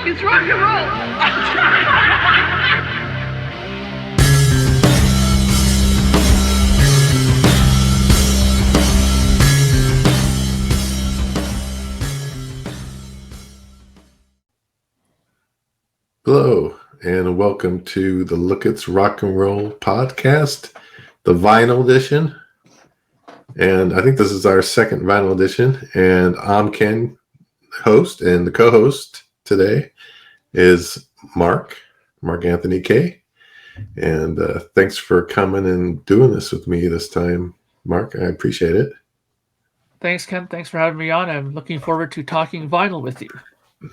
It's rock and roll. Hello, and welcome to the Look It's Rock and Roll podcast, the vinyl edition. And I think this is our second vinyl edition. And I'm Ken, host, and the co-host today is Mark Anthony K. And thanks for coming and doing this with me this time, Mark. I appreciate it. Thanks, Ken. Thanks for having me on. I'm looking forward to talking vinyl with you.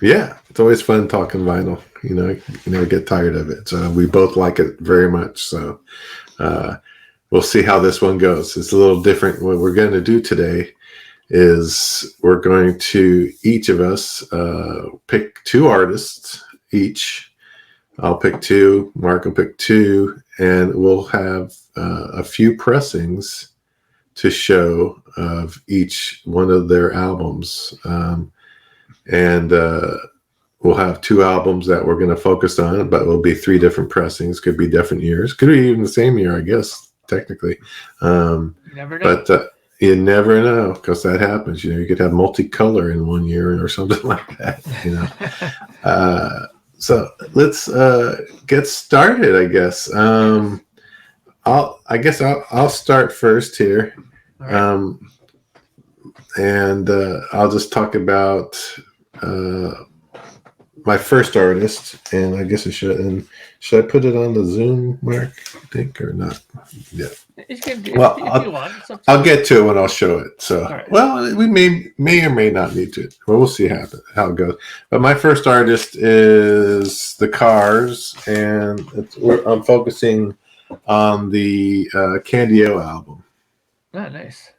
Yeah, it's always fun talking vinyl. You know, you never get tired of it. So we both like it very much. So we'll see how this one goes. It's a little different. What we're going to do today is we're going to, each of us, pick two artists each. I'll pick two, Mark will pick two, and we'll have a few pressings to show of each one of their albums. And we'll have two albums that we're going to focus on, but it'll be three different pressings. Could be different years. Could be even the same year, I guess, technically. You never know. But you never know, because that happens. You know, you could have multicolor in one year or something like that. You know. So let's get started, I guess. I'll start first here. Right. And I'll just talk about my first artist, and I guess I should. And should I put it on the Zoom, Mark? I think or not? Yeah. If you want. I'll get to it when I'll show it. So, right. Well, we may or may not need to. Well, we'll see how it goes. But my first artist is the Cars, and I'm focusing on the Candy-O album. Oh, nice.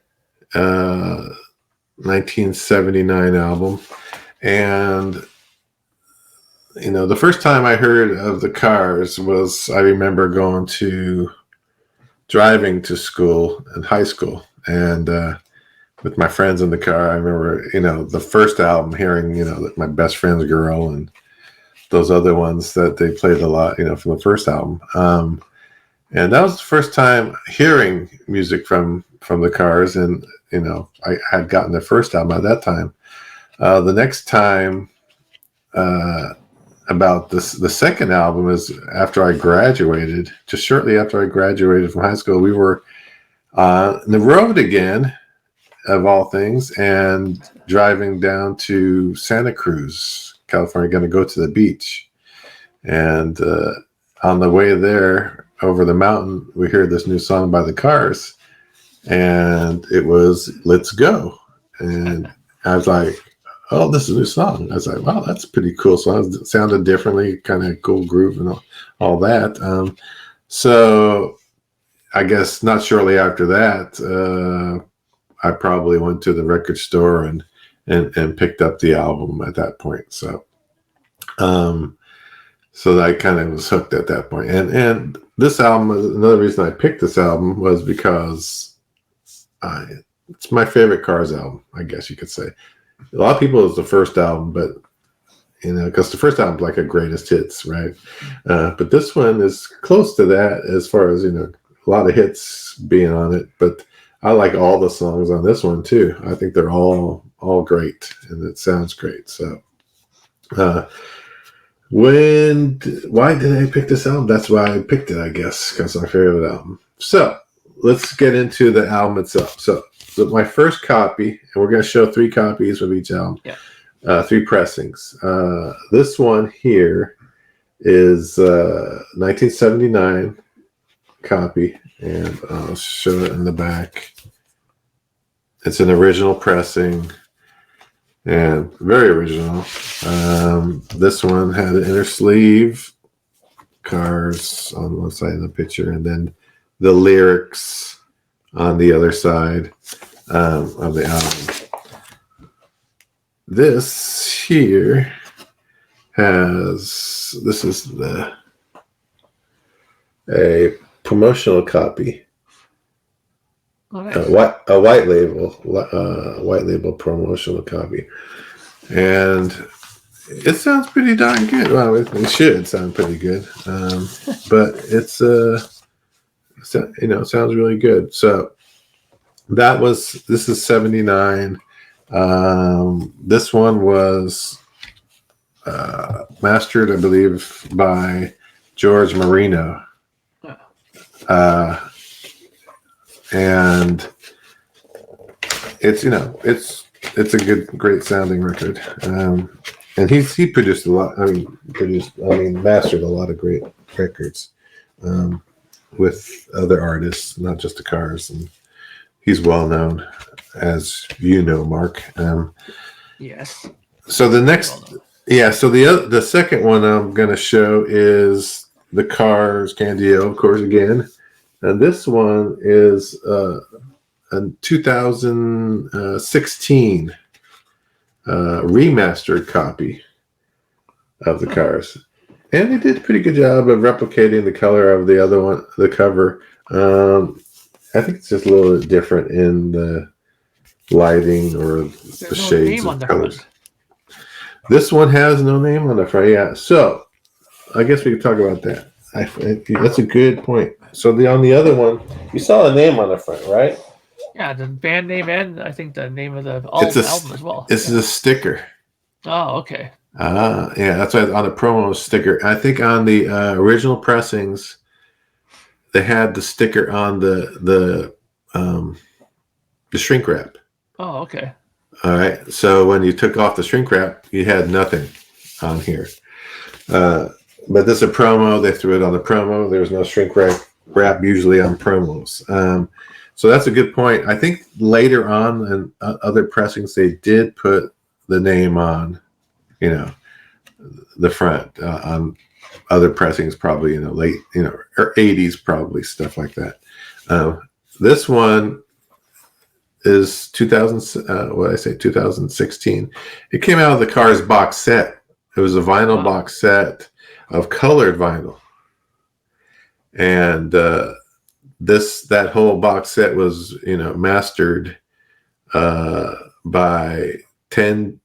1979 album. And you know, the first time I heard of the Cars was, I remember driving to school in high school, and with my friends in the car. I remember, you know, the first album, hearing, you know, My Best Friend's Girl and those other ones that they played a lot, you know, from the first album. And that was the first time hearing music from the Cars, and you know, I had gotten the first album at that time. The next time about the second album is after I graduated. Just shortly after I graduated from high school, we were on the road again, of all things, and driving down to Santa Cruz, California, going to go to the beach. And on the way there, over the mountain, we heard this new song by the Cars. And it was Let's Go. And I was like, oh, this is a new song. I was like, wow, that's a pretty cool song. It sounded differently, kind of cool groove and all that. So I guess not shortly after that, I probably went to the record store and picked up the album at that point. So I kind of was hooked at that point. And this album, another reason I picked this album was because it's my favorite Cars album, I guess you could say. A lot of people, it's the first album, but you know, because the first album is like a greatest hits, right? But this one is close to that as far as, you know, a lot of hits being on it. But I like all the songs on this one too. I think they're all great, and it sounds great. So, why did I pick this album? That's why I picked it, I guess, because it's my favorite album. So let's get into the album itself. So my first copy, and we're going to show three copies of each album, three pressings. This one here is 1979 copy, and I'll show it in the back. It's an original pressing, and very original. This one had an inner sleeve, Cars on one side of the picture, and then the lyrics on the other side of the album. This here this is a promotional copy. Oh, nice. A white label promotional copy, and It sounds pretty darn good. Well, it should sound pretty good, but it's it sounds really good. So this is 79. This one was mastered, I believe, by George Marino, and it's it's a great sounding record. And he produced a lot. Mastered a lot of great records with other artists, not just the Cars. And he's well known, as you know, Mark. Yes. So the next, so the second one I'm going to show is the Cars Candio, of course, again. And this one is a 2016 remastered copy of the Cars, and they did a pretty good job of replicating the color of the other one, the cover. I think it's just a little bit different in the lighting or the shades of colors. This one has no name on the front. Yeah, so I guess we could talk about that. That's a good point. So on the other one, you saw a name on the front, right? Yeah, the band name and I think the name of the album as well. This is a sticker. Oh, okay. Yeah, that's why on the promo sticker. I think on the original pressings, they had the sticker on the shrink wrap. Oh, okay. All right. So when you took off the shrink wrap, you had nothing on here. But this is a promo. They threw it on the promo. There's no shrink wrap usually on promos. So that's a good point. I think later on in other pressings, they did put the name on, the front on other pressings, probably, late, or 80s, probably stuff like that. This one is 2016. It came out of the Cars box set. It was a vinyl box set of colored vinyl. And, that whole box set was mastered by Ted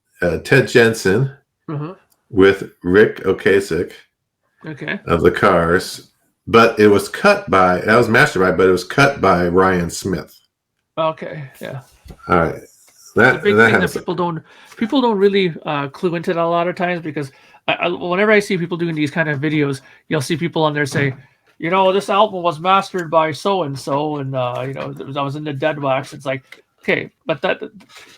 Jensen with Rick Ocasek of the Cars, but it was mastered but it was cut by Ryan Smith. Okay, yeah. All right, the big thing that people don't really clue into that a lot of times, because whenever I see people doing these kind of videos, you'll see people on there say, this album was mastered by so and so, and I was in the dead wax. It's like, okay, but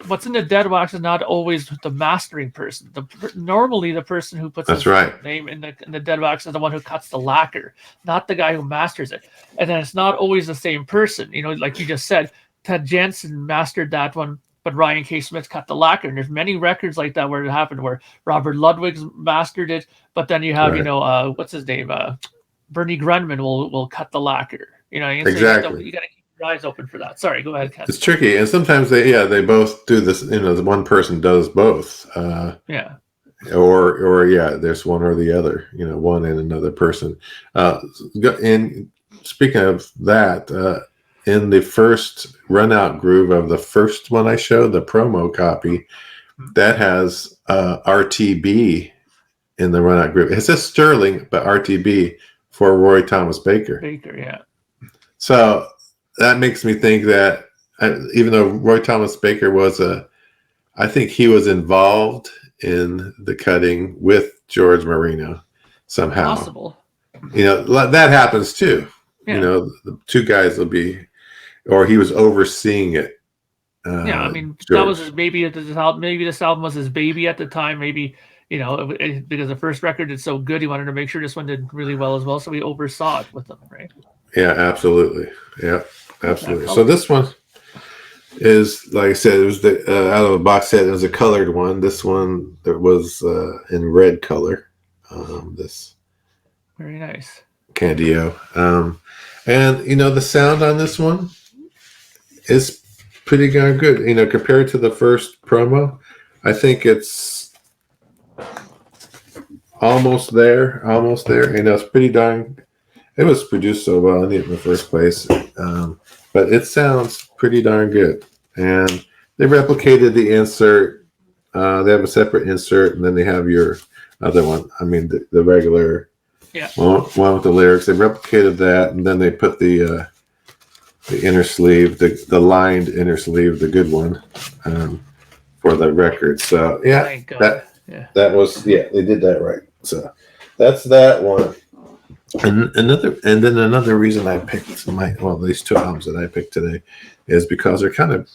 what's in the dead wax is not always the mastering person. Normally, the person who puts his name in the dead wax is the one who cuts the lacquer, not the guy who masters it. And then it's not always the same person. Like you just said, Ted Jensen mastered that one, but Ryan K. Smith cut the lacquer. And there's many records like that where it happened, where Robert Ludwig's mastered it, but then you have what's his name? Bernie Grundman will cut the lacquer. Exactly. You got to keep your eyes open for that. Sorry, go ahead, Ken. It's tricky, and sometimes they both do this. The one person does both. Yeah. Or there's one or the other. One and another person. And speaking of that, in the first run out groove of the first one I showed, the promo copy, that has RTB in the run out groove. It says Sterling, but RTB for Roy Thomas Baker. Yeah. So that makes me think that even though Roy Thomas Baker I think he was involved in the cutting with George Marino somehow. Possible. That happens too. Yeah. The two guys will be, or he was overseeing it. George. That was maybe this album was his baby at the time. Maybe. Because the first record did so good, he wanted to make sure this one did really well as well, so he oversaw it with them, right? Yeah, absolutely. Yeah, absolutely. So this one is, like I said, it was out of a box set. It was a colored one. This one was in red color. This very nice Candio, and the sound on this one is pretty darn good. Compared to the first promo, I think it's almost there. It's pretty darn. It was produced so well in the first place, but it sounds pretty darn good. And they replicated the insert They have a separate insert, and then they have your other one. I mean, the regular one with the lyrics. They replicated that, and then they put the inner sleeve, the lined inner sleeve, the good one, for the record. So that was they did that right. So that's that one. And then another reason I picked these two albums that I picked today is because they're kind of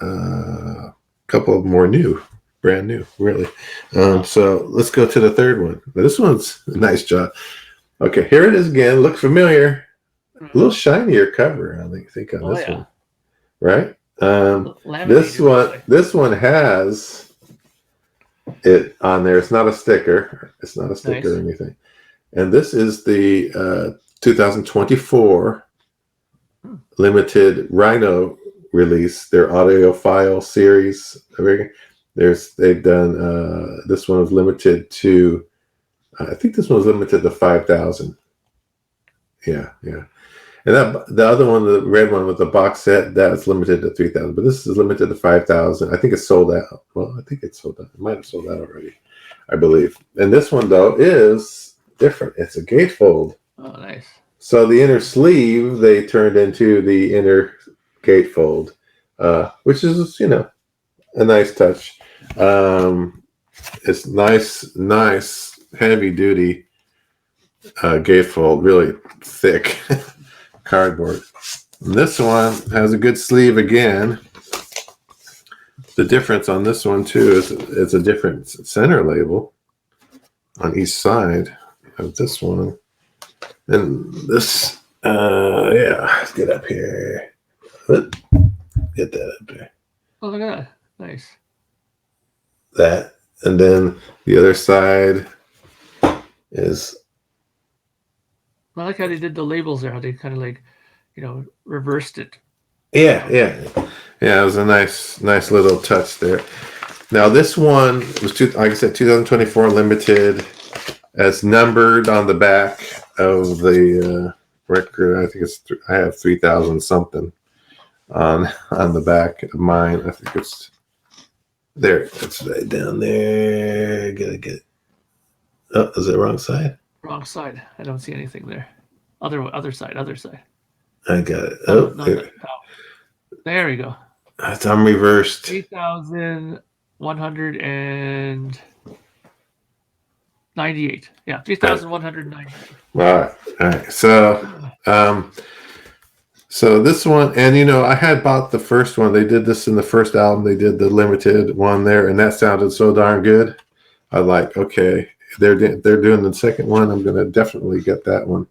a couple of them more new, brand new, really. So let's go to the third one. This one's a nice job. Okay, here it is again. Look familiar. A little shinier cover, I think on this one, right? This one has it on there. It's not a sticker. It's not a sticker or anything. And this is the 2024 limited Rhino release, their audiophile series. They've done this one was limited to, I think this one was limited to 5,000. Yeah. And the other one, the red one with the box set, that's limited to 3,000. But this is limited to 5,000. I think it's sold out. Well, I think it's sold out. It might have sold out already, I believe. And this one though is different. It's a gatefold. Oh, nice. So the inner sleeve they turned into the inner gatefold, which is a nice touch. It's nice heavy duty gatefold, really thick cardboard. And this one has a good sleeve again. The difference on this one too is it's a different center label on each side of this one. And this, let's get up here. Get that up there. Oh, look at that. Nice. That. And then the other side is. I like how they did the labels there, how they kind of reversed it. Yeah. It was a nice little touch there. Now, this one was, like I said, 2024 limited. As numbered on the back of the record. I think I have 3,000 something on the back of mine. I think it's there. It's right down there. Get it. Oh, is it the wrong side? Wrong side. I don't see anything there. Other side. I got it. There we go. It's on reversed. 3,198. Yeah, 3,198. All right. So this one, and I had bought the first one. They did this in the first album. They did the limited one there, and that sounded so darn good. I like, okay, they're doing the second one. I'm gonna definitely get that one.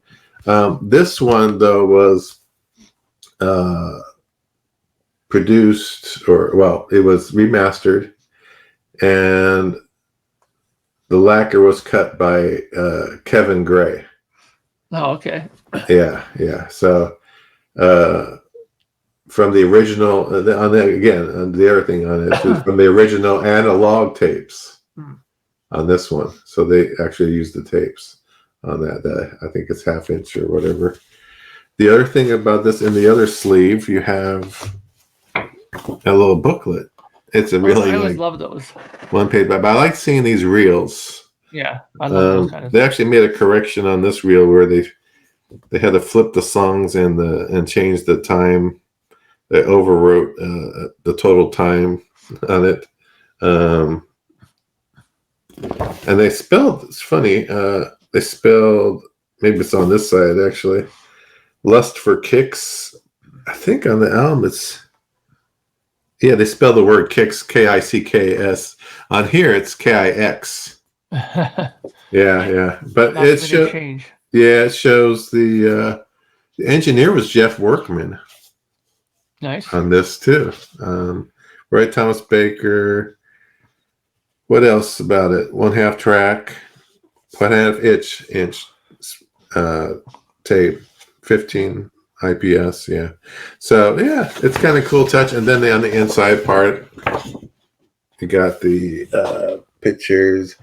This one though was produced, it was remastered, and the lacquer was cut by Kevin Gray. Oh, okay. Yeah. So from the original, the other thing on it is from the original analog tapes on this one. So they actually used the tapes on that. I think it's 1/2 inch or whatever. The other thing about this, in the other sleeve, you have a little booklet. It's a really, I always love those. One page, but I like seeing these reels. Yeah, I love those kind of. They actually made a correction on this reel where they had to flip the songs and change the time. They overwrote the total time on it, and they spelled. It's funny. They spelled, maybe it's on this side actually, "Lust for Kicks." I think on the album it's. Yeah, they spell the word kicks, K-I-C-K-S. On here, it's K-I-X. Yeah. But it shows. Yeah, it shows the engineer was Jeff Workman. Nice. On this too. Roy Thomas Baker. What else about it? 1/2 track, 1/2 inch tape, 15. IPS, yeah. So yeah, it's kind of cool touch. And then on the inside part, you got the pictures,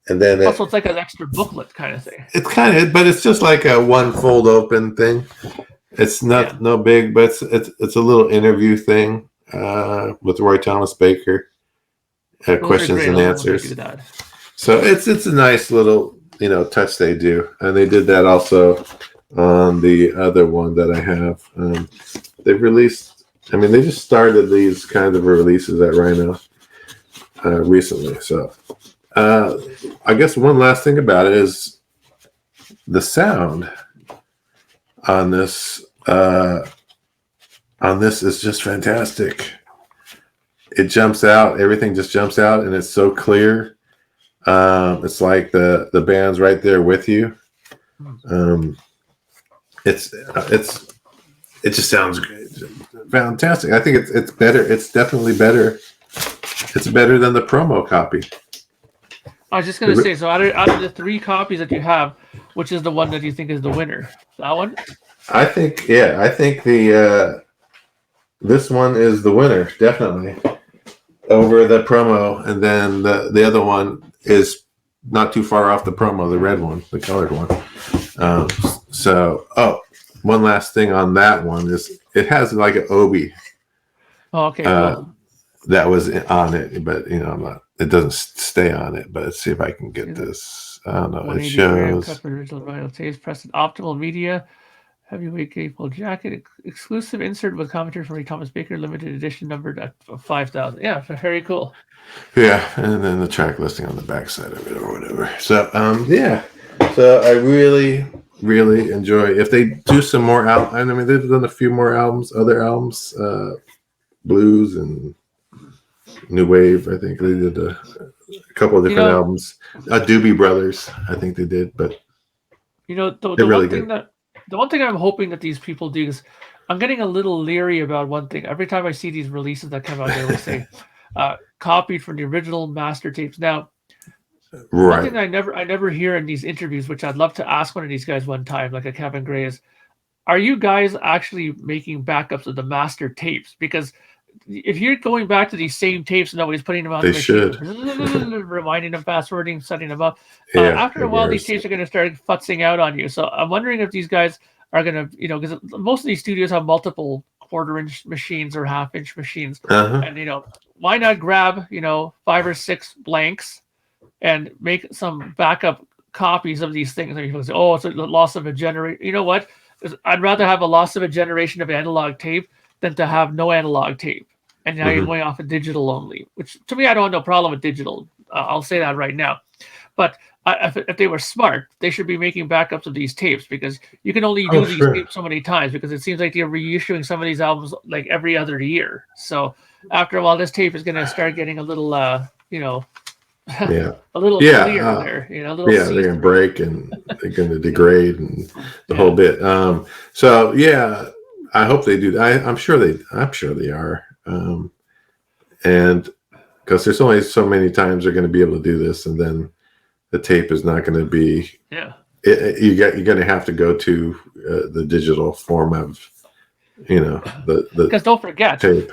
and then also it's like an extra booklet kind of thing. It's kind of, but it's just like a one fold open thing. It's not no big, but it's a little interview thing with Roy Thomas Baker, questions great. and I love when they answers. do that. So it's a nice little touch they do, and they did that also on the other one that I have. They've released. I mean, they just started these kind of releases at Rhino recently. So I guess one last thing about it is the sound on this. On this is just fantastic. It jumps out. Everything just jumps out, and it's so clear. It's like the band's right there with you. It just sounds fantastic. I think it's better. It's definitely better. It's better than the promo copy. I was just gonna say, so out of the 3 copies that you have, which is the one that you think is the winner? That one? I think the this one is the winner, definitely, over the promo, and then the other one is not too far off the promo, the red one, the colored one. One last thing on that one is it has like an obi. Oh, okay, cool. That was on it, but it doesn't stay on it. But let's see if I can get this. I don't know. It shows original vinyl tapes, pressed optimal media, heavyweight gable jacket, exclusive insert with commentary from Ray Thomas Baker, limited edition numbered at 5,000. Yeah, very cool. Yeah, and then the track listing on the backside of it or whatever. So yeah, so I really enjoy if they do some more albums. I mean, they've done a few more albums, other albums, blues and new wave. I think they did a couple of different albums. Doobie Brothers, I think they did, but the one thing I'm hoping that these people do is I'm getting a little leery about one thing. Every time I see these releases that come out, they always say copied from the original master tapes. Now, one thing I never hear in these interviews, which I'd love to ask one of these guys one time, like a Kevin Gray, is, are you guys actually making backups of the master tapes? Because if you're going back to these same tapes and nobody's putting them on the machine, reminding them, fast-forwarding, setting them up, after a while, these tapes are going to start futzing out on you. So I'm wondering if these guys are going to, because most of these studios have multiple quarter-inch machines or half-inch machines. And, why not grab, 5 or 6 blanks and make some backup copies of these things? And people say, oh, it's a loss of a generation. You know what? I'd rather have a loss of a generation of analog tape than to have no analog tape. And now you're going off of digital only, which to me, I don't have no problem with digital. I'll say that right now. But if they were smart, they should be making backups of these tapes, because you can only do these tapes so many times, because it seems like they're reissuing some of these albums like every other year. So after a while, this tape is going to start getting a little, a little clear there. They're going to break and they're going to degrade and the whole bit. So yeah, I hope they do. I'm sure they are. And because there's only so many times they're going to be able to do this, and then the tape is not going to be. Yeah. You're going to have to go to the digital form of, the. Because don't forget, tape.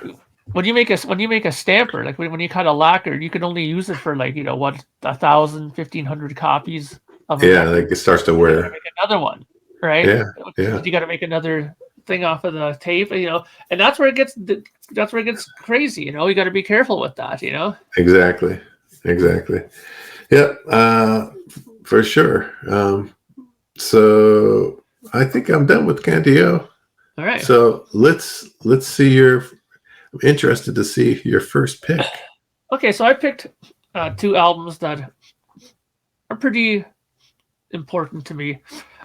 When you make a stamper, like when you cut a lacquer, you can only use it for 1,000, 1,500 copies of it. Yeah, like it starts to wear. Make another one, right? Yeah. You got to make another thing off of the tape, and that's where it gets crazy. You got to be careful with that. Exactly. Yeah, for sure. So I think I'm done with Candio. All right. So let's see I'm interested to see your first pick. Okay, so I picked 2 albums that are pretty important to me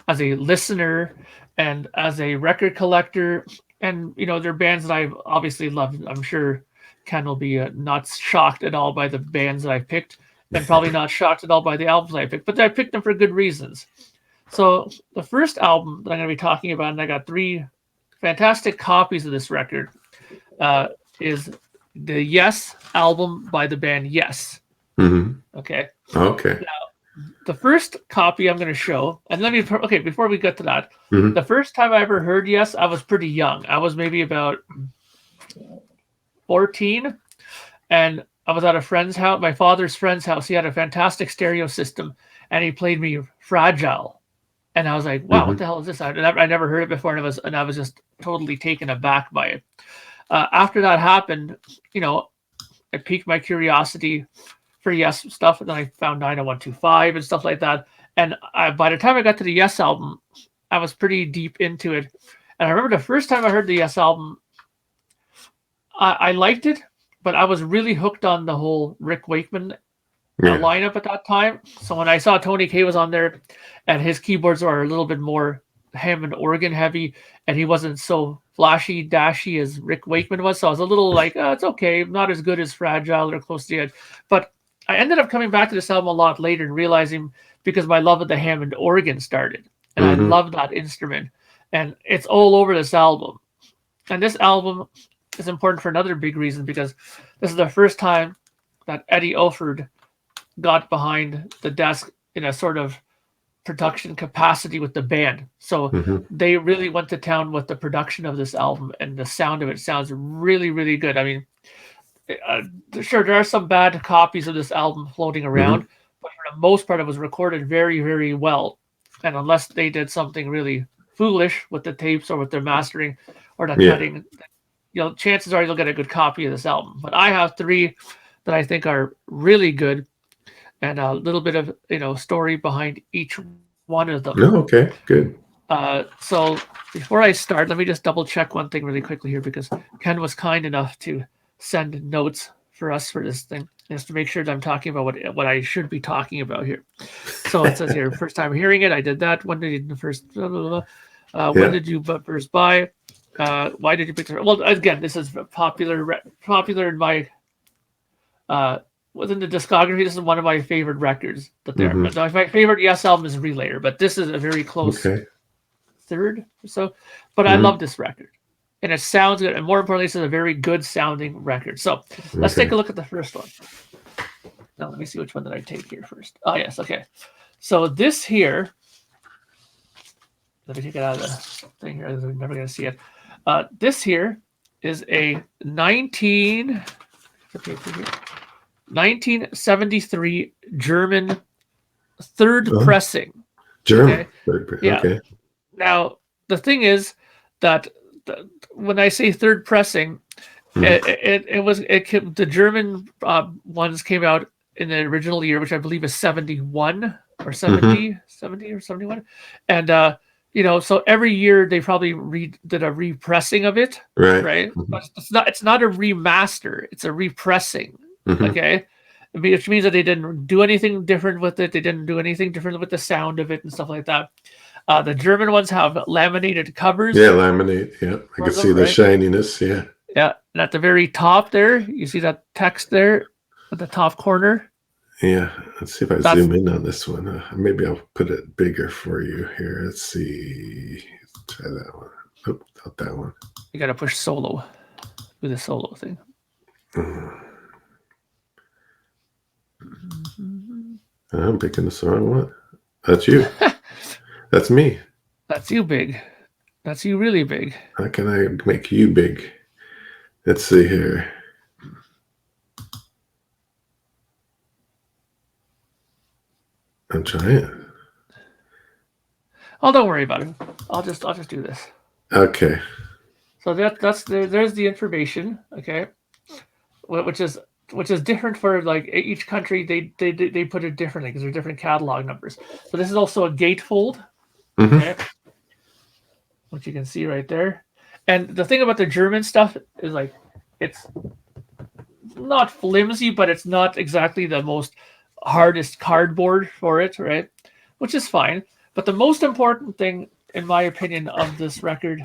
as a listener and as a record collector, and they're bands that I've obviously loved. I'm sure Ken will be not shocked at all by the bands that I picked, and probably not shocked at all by the albums I picked, but I picked them for good reasons. So the first album that I'm going to be talking about, and I got 3 fantastic copies of this record, is the Yes album by the band Yes. Okay. Now, the first copy I'm going to show, and before we get to that, the first time I ever heard Yes, I was pretty young. I was maybe about 14, and I was at a friend's house, my father's friend's house. He had a fantastic stereo system, and he played me Fragile. And I was like, wow, what the hell is this? I never heard it before, and I was just totally taken aback by it. After that happened, it piqued my curiosity for Yes stuff, and then I found 90125 and stuff like that. And by the time I got to the Yes album, I was pretty deep into it. And I remember the first time I heard the Yes album, I liked it, but I was really hooked on the whole Rick Wakeman lineup at that time. So when I saw Tony Kaye was on there, and his keyboards are a little bit more Hammond organ heavy, and he wasn't so flashy dashy as Rick Wakeman was, so I was a little like, oh, it's okay, not as good as Fragile or Close to the Edge. But I ended up coming back to this album a lot later and realizing, because my love of the Hammond organ started, and I love that instrument, and it's all over this album. And this album is important for another big reason, because this is the first time that Eddie Alford got behind the desk in a sort of production capacity with the band. So they really went to town with the production of this album, and the sound of it sounds really, really good. I mean, sure, there are some bad copies of this album floating around, but for the most part, it was recorded very, very well. And unless they did something really foolish with the tapes or with their mastering or the cutting, chances are you'll get a good copy of this album. But I have 3 that I think are really good, and a little bit of story behind each one of them. Oh, okay, good. So before I start, let me just double check one thing really quickly here, because Ken was kind enough to send notes for us for this thing, just to make sure that I'm talking about what I should be talking about here. So it says here, first time hearing it, I did that. When did you first? Blah, blah, blah. When did you first buy? Why did you pick it? Well, again, this is popular in my. Within the discography, this is one of my favorite records that there. My favorite Yes album is Relayer, but this is a very close third or so. But I love this record, and it sounds good, and more importantly, this is a very good sounding record. So let's take a look at the first one. Now let me see which one did I take here first. Oh yes, okay. So this here, let me take it out of the thing here. I'm never going to see it. This here is a 1973 German third pressing. German. Okay? Yeah. Now, the thing is that when I say third pressing, the German ones came out in the original year, which I believe is 71 or 70 or 71. And, so every year they probably did a repressing of it. Right. But it's not a remaster. It's a repressing. Okay. Which means that they didn't do anything different with it. They didn't do anything different with the sound of it and stuff like that. The German ones have laminated covers. Yeah, laminate. Yeah, I can see the shininess. Yeah. Yeah, and at the very top there, you see that text there at the top corner. Yeah, let's see if I zoom in on this one. Maybe I'll put it bigger for you here. Let's see. Let's try that one. Nope, not that one. You got to push solo. Do the solo thing. I'm picking the wrong one. That's you. That's me. That's you big. That's you really big. How can I make you big? Let's see here. I'm trying. Oh, don't worry about it. I'll just do this. Okay. So there's the information. Okay, which is different for like each country. They put it differently because there's different catalog numbers. So this is also a gatefold. Okay, which you can see right there. And the thing about the German stuff is like it's not flimsy, but it's not exactly the most hardest cardboard for it, right? Which is fine. But the most important thing, in my opinion, of this record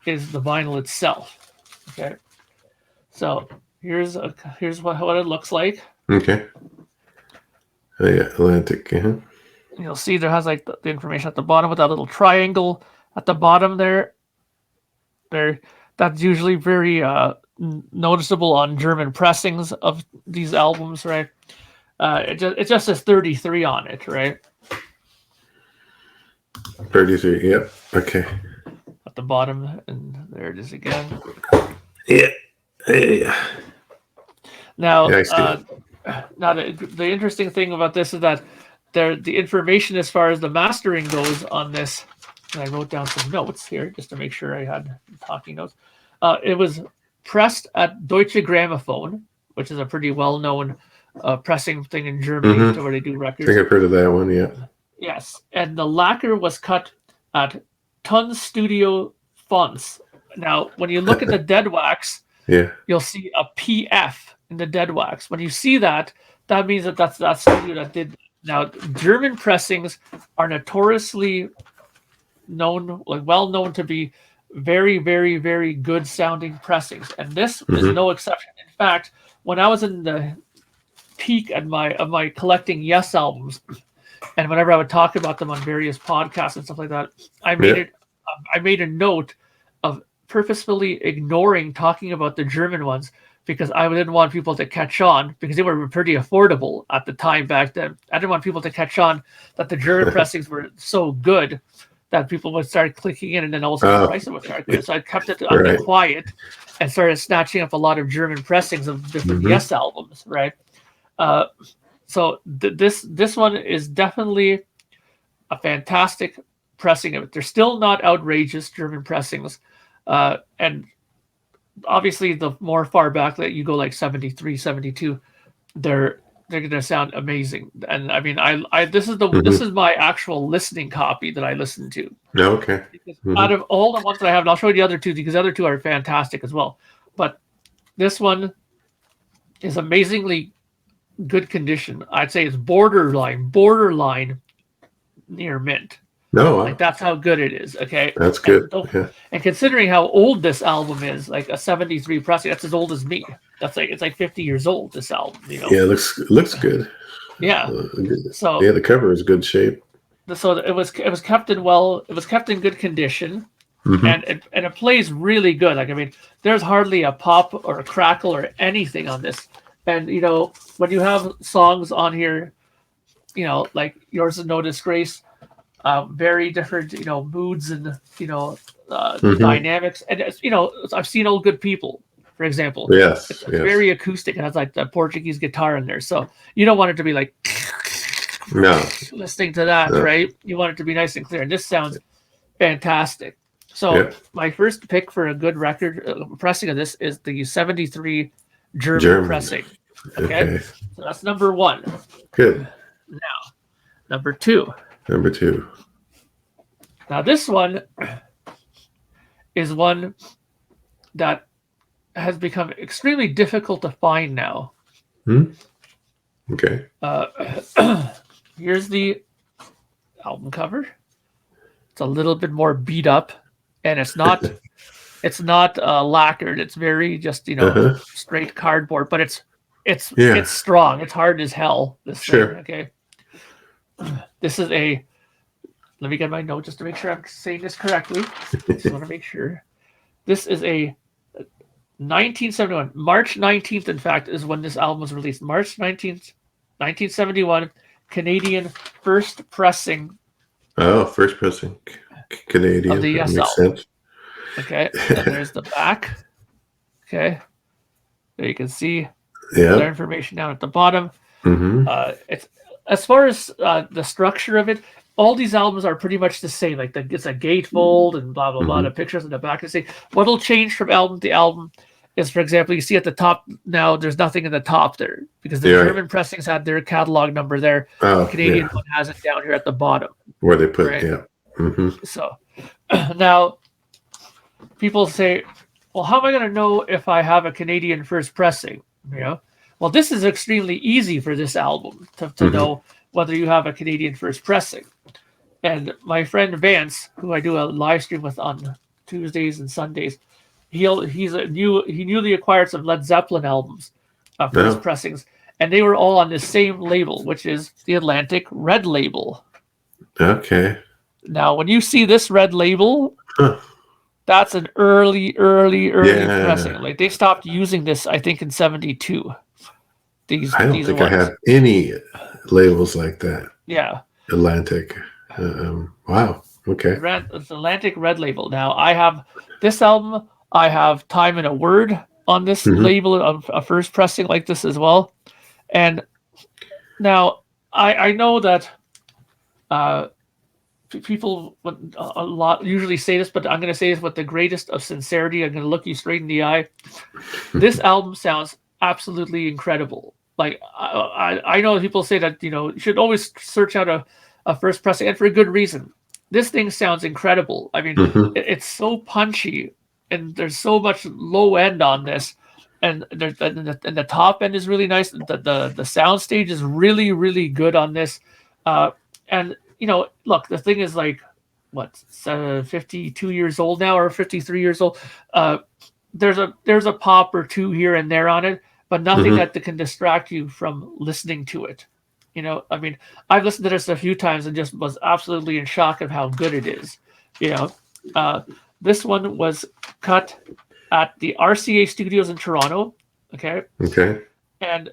is the vinyl itself. Okay, so here's what it looks like. Okay. Oh, yeah, Atlantic. You'll see there has like the information at the bottom with that little triangle at the bottom there. That's usually very noticeable on German pressings of these albums, right? It just says 33 on it, right? 33. Yep. Okay. At the bottom, and there it is again. Yeah. Yeah. Now, now the interesting thing about this is that the information as far as the mastering goes on this, and I wrote down some notes here just to make sure I had talking notes. It was pressed at Deutsche Grammophon, which is a pretty well-known pressing thing in Germany, Mm-hmm. to where they do I records. think I've heard of that one. Yeah. Yes, and the lacquer was cut at Ton Studio Fonts. Now, when you look at the dead wax, Yeah. you'll see a PF in the dead wax. When you see that, that means that's that studio that did. Now, German pressings are notoriously known, like well known to be very, very, very good sounding pressings, and this is no exception. In fact, when I was in the peak of my collecting Yes albums, and whenever I would talk about them on various podcasts and stuff like that, I made a note of purposefully ignoring talking about the German ones, because I didn't want people to catch on, because they were pretty affordable at the time back then. I didn't want people to catch on that the German pressings were so good that people would start clicking in, and then all of a sudden the prices would start going. So I kept it on the quiet and started snatching up a lot of German pressings of different Yes albums, right? So this one is definitely a fantastic pressing of it. They're still not outrageous German pressings, and obviously the more far back that you go, like 73, 72, they're going to sound amazing. And I mean, I this is my actual listening copy that I listen to. Okay. Because out of all the ones that I have, and I'll show you the other two, because the other two are fantastic as well. But this one is amazingly good condition. I'd say it's borderline near mint. No, like that's how good it is. Okay, that's good. And considering how old this album is, like a 73 pressing, that's as old as me. It's like 50 years old, this album, you know. Yeah, it looks good. Yeah. So yeah, the cover is good shape. So it was kept in good condition, and it plays really good. Like, I mean, there's hardly a pop or a crackle or anything on this. And you know, when you have songs on here, you know, like Yours Is No Disgrace, very different, you know, moods and, you know, dynamics. And you know, I've seen Old Good People, for example. Yes, it's very acoustic. It has like the Portuguese guitar in there, so you don't want it to be like listening to that, right? You want it to be nice and clear, and this sounds fantastic. So my first pick for a good record pressing of this is the 73 German pressing. Okay, so that's number one. Good. Now, number two. Now, this one is one that has become extremely difficult to find now. Okay. Here's the album cover. It's a little bit more beat up, and it's not lacquered. It's very just, you know, straight cardboard, but it's strong. It's hard as hell, this thing. Okay. This is a, let me get my note just to make sure I'm saying this correctly. Just want to make sure. This is a 1971. March 19th, in fact, is when this album was released. March 19th, 1971, Canadian first pressing. Oh, first pressing. Canadian. Of the Yes album. Sense. Okay. And there's the back. Okay. There you can see their information down at the bottom. It's, as far as the structure of it, all these albums are pretty much the same. Like it's a gatefold and blah blah blah. The pictures in the back are the same. What'll change from album to album is, for example, you see at the top now, there's nothing in the top there, because the German pressings had their catalog number there. The Canadian one has it down here at the bottom, where they put So now people say, well, how am I going to know if I have a Canadian first pressing? You know, well, this is extremely easy for this album to know whether you have a Canadian first pressing. And my friend Vance, who I do a live stream with on Tuesdays and Sundays, he newly acquired some Led Zeppelin albums, first pressings, and they were all on the same label, which is the Atlantic Red Label. Okay. Now, when you see this red label, that's an early pressing. Like, they stopped using this, I think, in 72. I don't think I have any labels like that. Yeah. Atlantic. Wow. Okay. It's Atlantic Red Label. Now, I have this album. I have Time in a Word on this label of a first pressing like this as well. And now I know that people a lot usually say this, but I'm going to say this with the greatest of sincerity. I'm going to look you straight in the eye. This album sounds absolutely incredible. Like I know people say that you should always search out a first pressing, and for a good reason. This thing sounds incredible. I mean, Mm-hmm. it's so punchy, and there's so much low end on this, and the top end is really nice. The sound stage is really really good on this, and look, the thing is like what 52 years old now or 53 years old. There's a pop or two here and there on it, but nothing Mm-hmm. that can distract you from listening to it. I mean, I've listened to this a few times and just was absolutely in shock of how good it is. You know, uh, this one was cut at the RCA studios in Toronto. Okay, Okay. and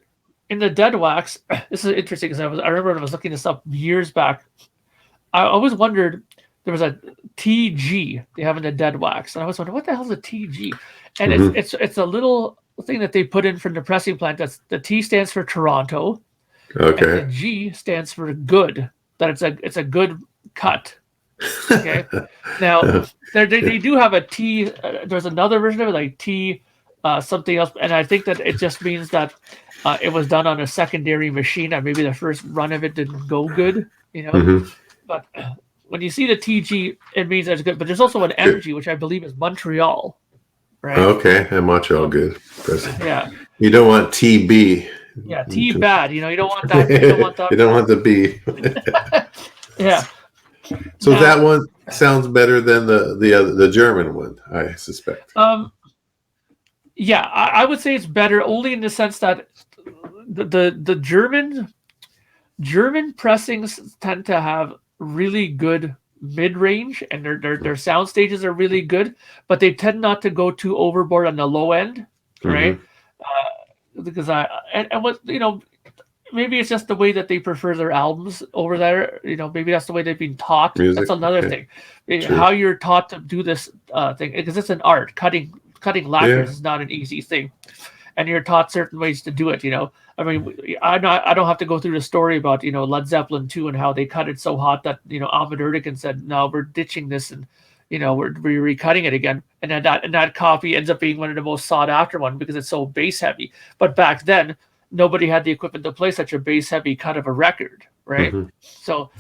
in the dead wax, this is interesting because I remember when I was looking this up years back. I always wondered there was a TG they have in the dead wax, and I always wondered what the hell is a TG, and Mm-hmm. it's a little thing that they put in from the pressing plant. That's the T stands for Toronto, and the Okay. G stands for good. That it's a good cut. Okay, now they do have a T. There's another version of it like T something else, and I think that it just means that it was done on a secondary machine, and maybe the first run of it didn't go good. Mm-hmm. But when you see the TG, it means that's good. But there's also an Good. MG, which I believe is Montreal, right? Okay. And Montreal, So good. Pressing. yeah, You don't want TB. yeah, T You bad. You don't want that. You don't want that. don't want the B. Yeah. So Now, that one sounds better than the German one, I suspect. yeah, I would say it's better only in the sense that the German pressings tend to have really good mid range, and their sound stages are really good, but they tend not to go too overboard on the low end, Mm-hmm. right? Because and what maybe it's just the way that they prefer their albums over there. Maybe that's the way they've been taught. Music. That's another Okay. thing. True. How you're taught to do this thing, because it's an art. Cutting lacquers Yeah. is not an easy thing, and you're taught certain ways to do it. I mean, I don't have to go through the story about Led Zeppelin 2 and how they cut it so hot that Ahmet Ertegun said, no, we're ditching this, and we're recutting it again, and then that copy ends up being one of the most sought after one because it's so bass heavy. But back then, nobody had the equipment to play such a bass heavy cut of a record, right? Mm-hmm. So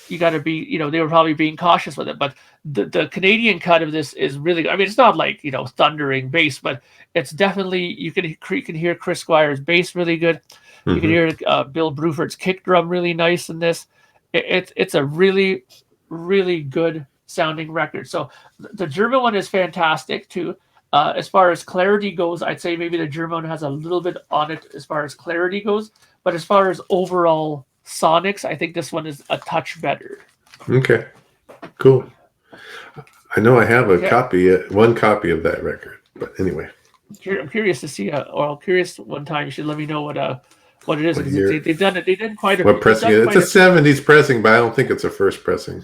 you got to be, they were probably being cautious with it. But the Canadian cut of this is really, I mean, it's not like thundering bass, but it's definitely you can hear Chris Squire's bass really good. You can Mm-hmm. hear Bill Bruford's kick drum really nice in this. It's a really really good sounding record. So the German one is fantastic too. As far as clarity goes, I'd say maybe the German one has a little bit on it as far as clarity goes, but as far as overall sonics, I think this one is a touch better. Okay. Cool. I know I have Yeah. one copy of that record, but anyway. I'm curious to see, or I'm curious one time you should let me know what it is What because year? they've done it. They did quite a. What They've pressing? done It's quite a a 70s pressing, but I don't think it's a first pressing.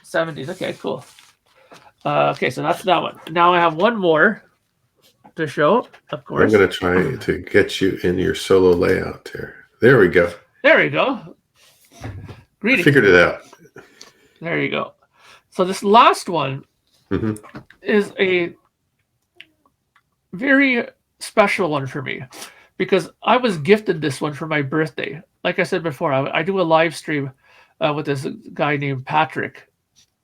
70s. Okay, cool. Okay, so that's that one. Now I have one more to show, of course. I'm going to try to get you in your solo layout there. There we go. There we go. I Greetings. figured it out. There you go. So this last one Mm-hmm. is a very special one for me because I was gifted this one for my birthday. Like I said before, I do a live stream with this guy named Patrick,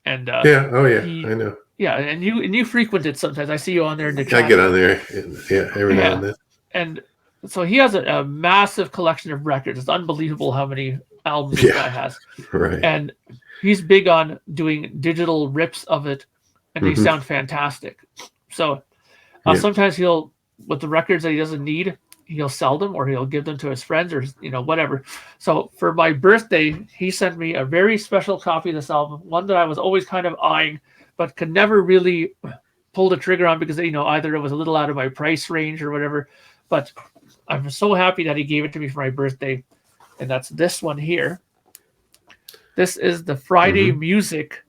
and Yeah. Oh, yeah. I know. yeah, and you frequent it sometimes. I see you on there in the chat. I get on there. Yeah, every now and then. And so he has a massive collection of records. It's unbelievable how many albums this guy has. Right. And he's big on doing digital rips of it, and they Mhm. sound fantastic. So Yeah. sometimes he'll, with the records that he doesn't need, he'll sell them or he'll give them to his friends or whatever. So for my birthday, he sent me a very special copy of this album, one that I was always kind of eyeing, but could never really pull the trigger on because either it was a little out of my price range or whatever. But I'm so happy that he gave it to me for my birthday, and that's this one here. This is the Friday Music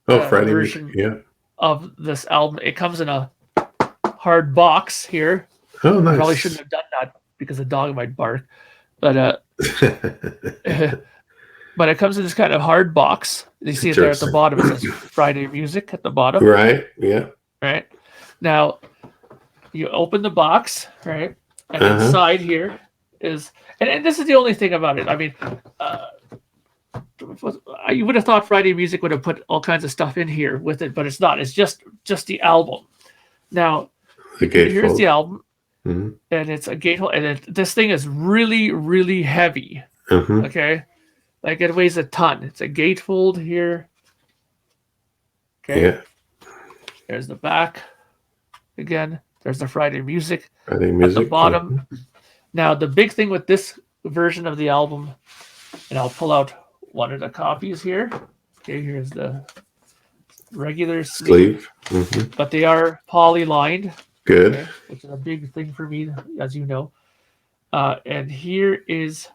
Friday version music. Yeah. of this album. It comes in a hard box here. Oh, nice. I probably shouldn't have done that because the dog might bark. But but it comes in this kind of hard box. You see it there at the bottom. It says Friday Music at the bottom. Right. Yeah. Right. Now, you open the box, right? And inside here is, and this is the only thing about it. I mean, you would have thought Friday Music would have put all kinds of stuff in here with it, but it's not. It's just the album. Now, here's the album, and it's a gatefold, and this thing is really, really heavy. Okay, like it weighs a ton. It's a gatefold here. Okay. Yeah. There's the back. Again, there's the Friday Music. Friday Music at the bottom. Now, the big thing with this version of the album, and I'll pull out one of the copies here. Okay, here's the regular sleeve. But they are poly-lined. Good. Okay, which is a big thing for me, as you know. And here is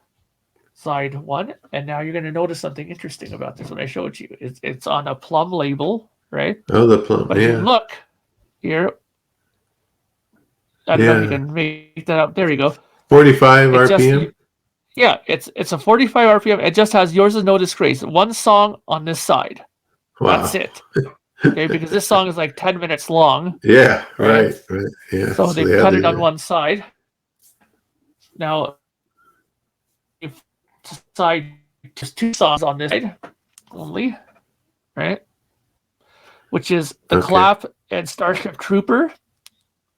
side one. And now you're going to notice something interesting about this when I showed you. It's on a plum label, right? Oh, the plum. But if you look here, I don't know if you can make that up. There you go. 45 RPM. It's a 45 RPM. It just has Yours Is No Disgrace. One song on this side. Wow. That's it. Okay, because this song is like 10 minutes long. Yeah, right. Yeah. So they cut it on one side. Now, if decide just 2 songs on this side only, right? Which is The Clap and Starship Trooper,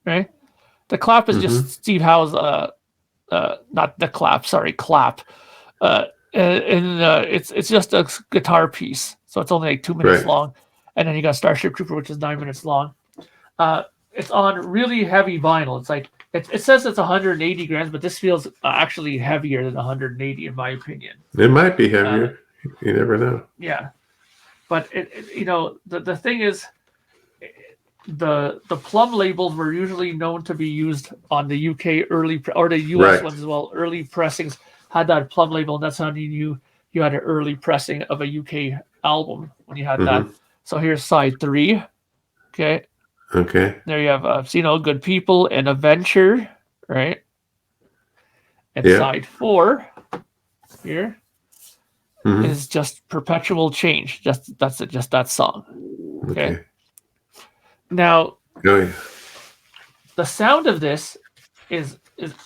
right? The Clap is just Steve Howe's, not The Clap, sorry, Clap. It's just a guitar piece, so it's only like 2 minutes long. And then you got Starship Trooper, which is 9 minutes long. It's on really heavy vinyl. It's like it says it's 180 grams, but this feels actually heavier than 180 in my opinion. It might be heavier. You never know. Yeah, but the thing is, the plum labels were usually known to be used on the UK or the US ones as well. Early pressings had that plum label, and that's how you knew you had an early pressing of a UK album when you had that. So here's side 3. Okay. There you have I've Seen All Good People and Adventure, right? And side 4 here is just Perpetual Change. That's it. Just that song. Okay. Now, the sound of this is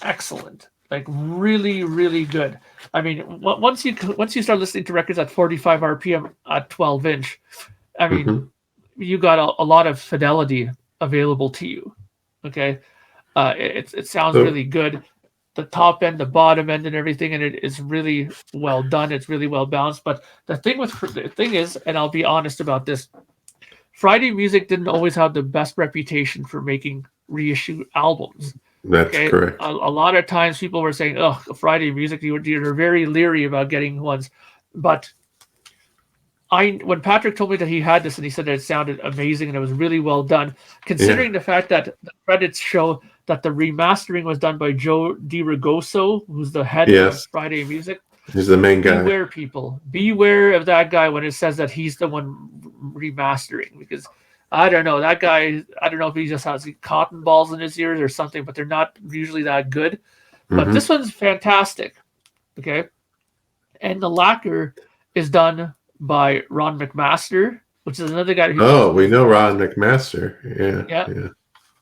excellent. Like really, really good. I mean, once you start listening to records at 45 RPM at 12-inch, I mean, you got a lot of fidelity available to you. Okay, it sounds really good. The top end, the bottom end, and everything, and it is really well done. It's really well balanced. But the thing is, and I'll be honest about this, Friday Music didn't always have the best reputation for making reissue albums. That's correct. A lot of times people were saying, "Oh, Friday Music, you're very leery about getting ones," but when Patrick told me that he had this and he said that it sounded amazing and it was really well done, considering the fact that the credits show that the remastering was done by Joe DiRigoso, who's the head of Friday Music. He's the main guy. Beware, people. Beware of that guy when it says that he's the one remastering, because I don't know, that guy, I don't know if he just has cotton balls in his ears or something, but they're not usually that good. But this one's fantastic. Okay. And the lacquer is done by Ron McMaster, which is another guy who we know Ron McMaster. Yeah.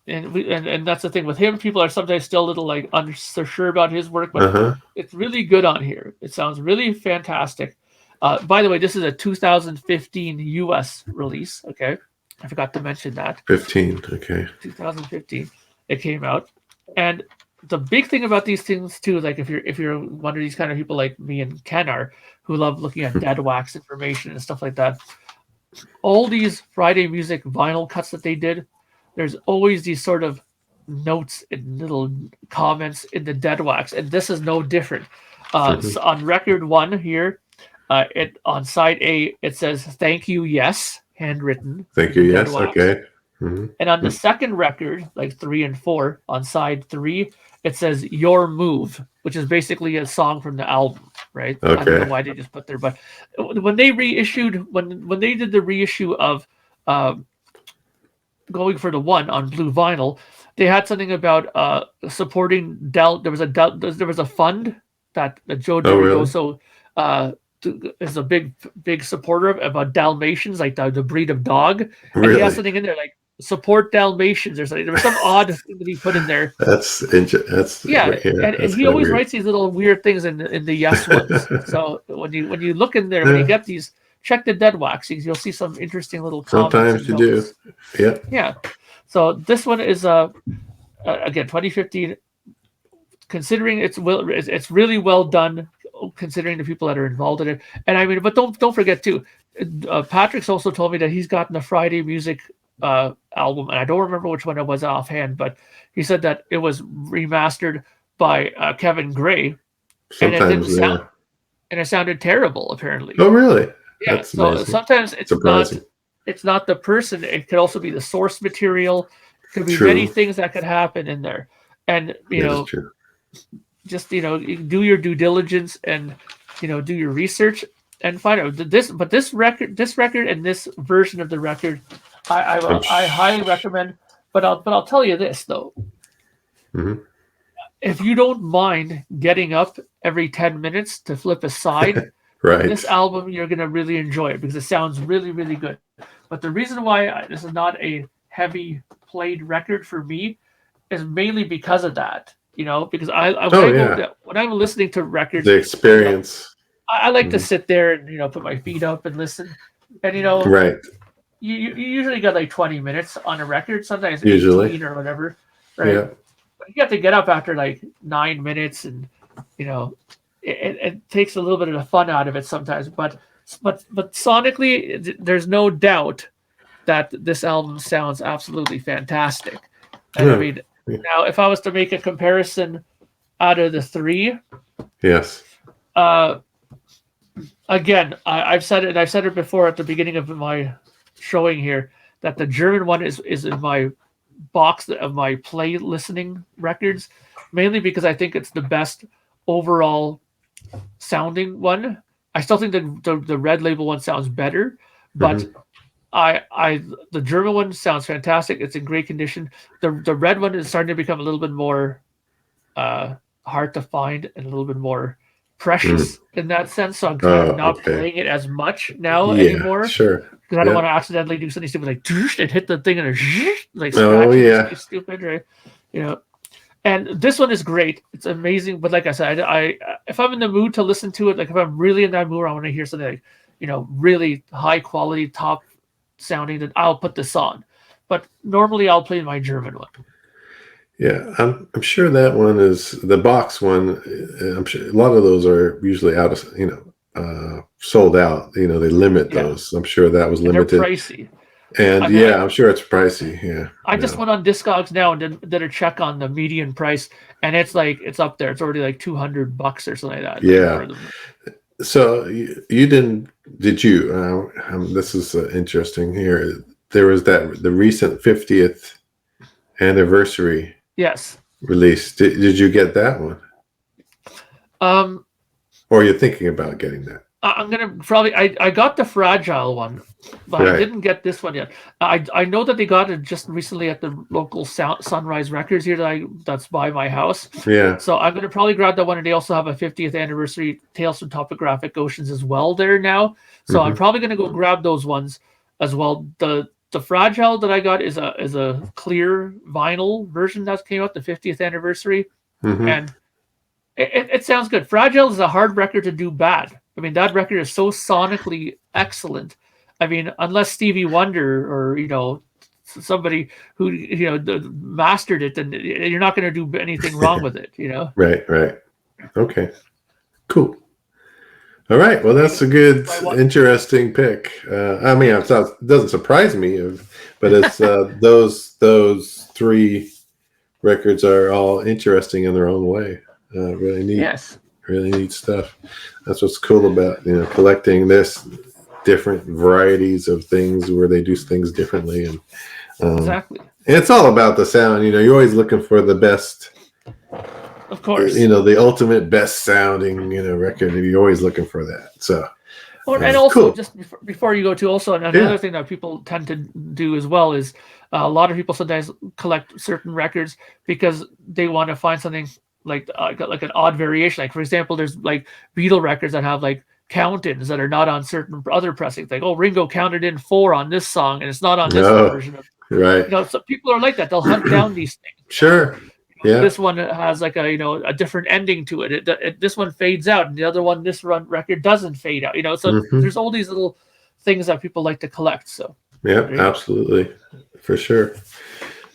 And that's the thing with him. People are sometimes still a little like unsure about his work, but it's really good on here. It sounds really fantastic. By the way, this is a 2015 US release. Okay, I forgot to mention that. 15. Okay. 2015, it came out, and the big thing about these things too, like if you're one of these kind of people like me and Ken are, who love looking at dead wax information and stuff like that, all these Friday Music vinyl cuts that they did, there's always these sort of notes and little comments in the dead wax, and this is no different. So on record 1 here, on side A, it says "Thank you, yes," handwritten. Thank you, yes. Okay. And on the second record, like 3 and 4, on side 3, it says "Your Move," which is basically a song from the album, right? Okay. I don't know why they just put there, but when they reissued, when they did the reissue of Going for the One on blue vinyl, they had something about supporting there was a fund that Joe DiRigoso is a big supporter of, about Dalmatians, like the breed of dog. And he has something in there like support Dalmatians or something. There was some odd thing that he put in there. That's Yeah, and that's he kind of always weird. writes these little weird things in the yes ones. So when you look in there, when you get these, check the dead waxings, you'll see some interesting little comments Sometimes and you notes. do. Yeah. Yeah. So this one is again 2015. Considering it's really well done, considering the people that are involved in it. And I mean, but don't forget too. Patrick's also told me that he's gotten a Friday music album, and I don't remember which one it was offhand, but he said that it was remastered by Kevin Gray, and it didn't Sometimes, yeah. sound, and it sounded terrible apparently. Oh, really? Yeah. That's So amazing. sometimes it's Surprising. not the person. It could also be the source material. It could be True. many things that could happen in there, and you know. True. Just you do your due diligence and do your research and find out this record and this version of the record I highly recommend. But I'll tell you this though. Mm-hmm. If you don't mind getting up every 10 minutes to flip a side, right, this album you're gonna really enjoy it because it sounds really, really good. But the reason why this is not a heavy played record for me is mainly because of that. Because when I'm listening to records, the experience, I like to sit there and put my feet up and listen, and right. You usually got like 20 minutes on a record, sometimes Usually. 18 or whatever, right? Yeah. But you have to get up after like 9 minutes, and it takes a little bit of the fun out of it sometimes. But sonically, there's no doubt that this album sounds absolutely fantastic. And I mean. Now, if I was to make a comparison out of the three, yes. Again, I've said it, and I've said it before at the beginning of my showing here, that the German one is in my box of my play listening records, mainly because I think it's the best overall sounding one. I still think the Red Label one sounds better, but. Mm-hmm. The German one sounds fantastic. It's in great condition. The red one is starting to become a little bit more hard to find and a little bit more precious in that sense. So I'm kind of not playing it as much now anymore. Sure. Because I don't want to accidentally do something stupid like and hit the thing and like scratch. Stupid, right? And this one is great. It's amazing. But like I said, I if I'm in the mood to listen to it, like if I'm really in that mood, I want to hear something like really high quality, top sounding, that I'll put this on. But normally I'll play my German one. Yeah, I'm sure that one is the box one. I'm sure a lot of those are usually out of sold out. They limit those. I'm sure that was limited. They're pricey. And I'm sure it's pricey. Yeah. I just went on Discogs now and did a check on the median price, and it's up there. It's already like $200 or something like that. Yeah. So you didn't? Did you? This is interesting here. There was the recent 50th anniversary. Yes. Release. Did you get that one? Or you're thinking about getting that? I'm gonna probably. I got the Fragile one, but I didn't get this one yet. I know that they got it just recently at the local Sunrise Records here that's by my house. Yeah. So I'm gonna probably grab that one, and they also have a 50th anniversary Tales from Topographic Oceans as well there now. So I'm probably gonna go grab those ones as well. The Fragile that I got is a clear vinyl version that came out the 50th anniversary, and it sounds good. Fragile is a hard record to do bad. I mean, that record is so sonically excellent. I mean, unless Stevie Wonder or somebody who mastered it, then you're not going to do anything wrong with it. Right. Okay. Cool. All right. Well, that's a good, interesting pick. I mean, it doesn't surprise me, but it's those three records are all interesting in their own way. Really neat. Yes. Really neat stuff. That's what's cool about collecting this different varieties of things where they do things differently, and exactly. And it's all about the sound. You're always looking for the best. Of course. The ultimate best sounding record. You're always looking for that. So. And also, cool. Just before you go to also another thing that people tend to do as well is a lot of people sometimes collect certain records because they want to find something like an odd variation. Like for example, there's like Beatle records that have like count-ins that are not on certain other pressings. Like Ringo counted in 4 on this song, and it's not on this version of. Right. So people are like that. They'll hunt down these things. Sure. Yeah. This one has like a different ending to it. This one fades out, and the other one, this record doesn't fade out. So there's all these little things that people like to collect. So yeah, absolutely, for sure.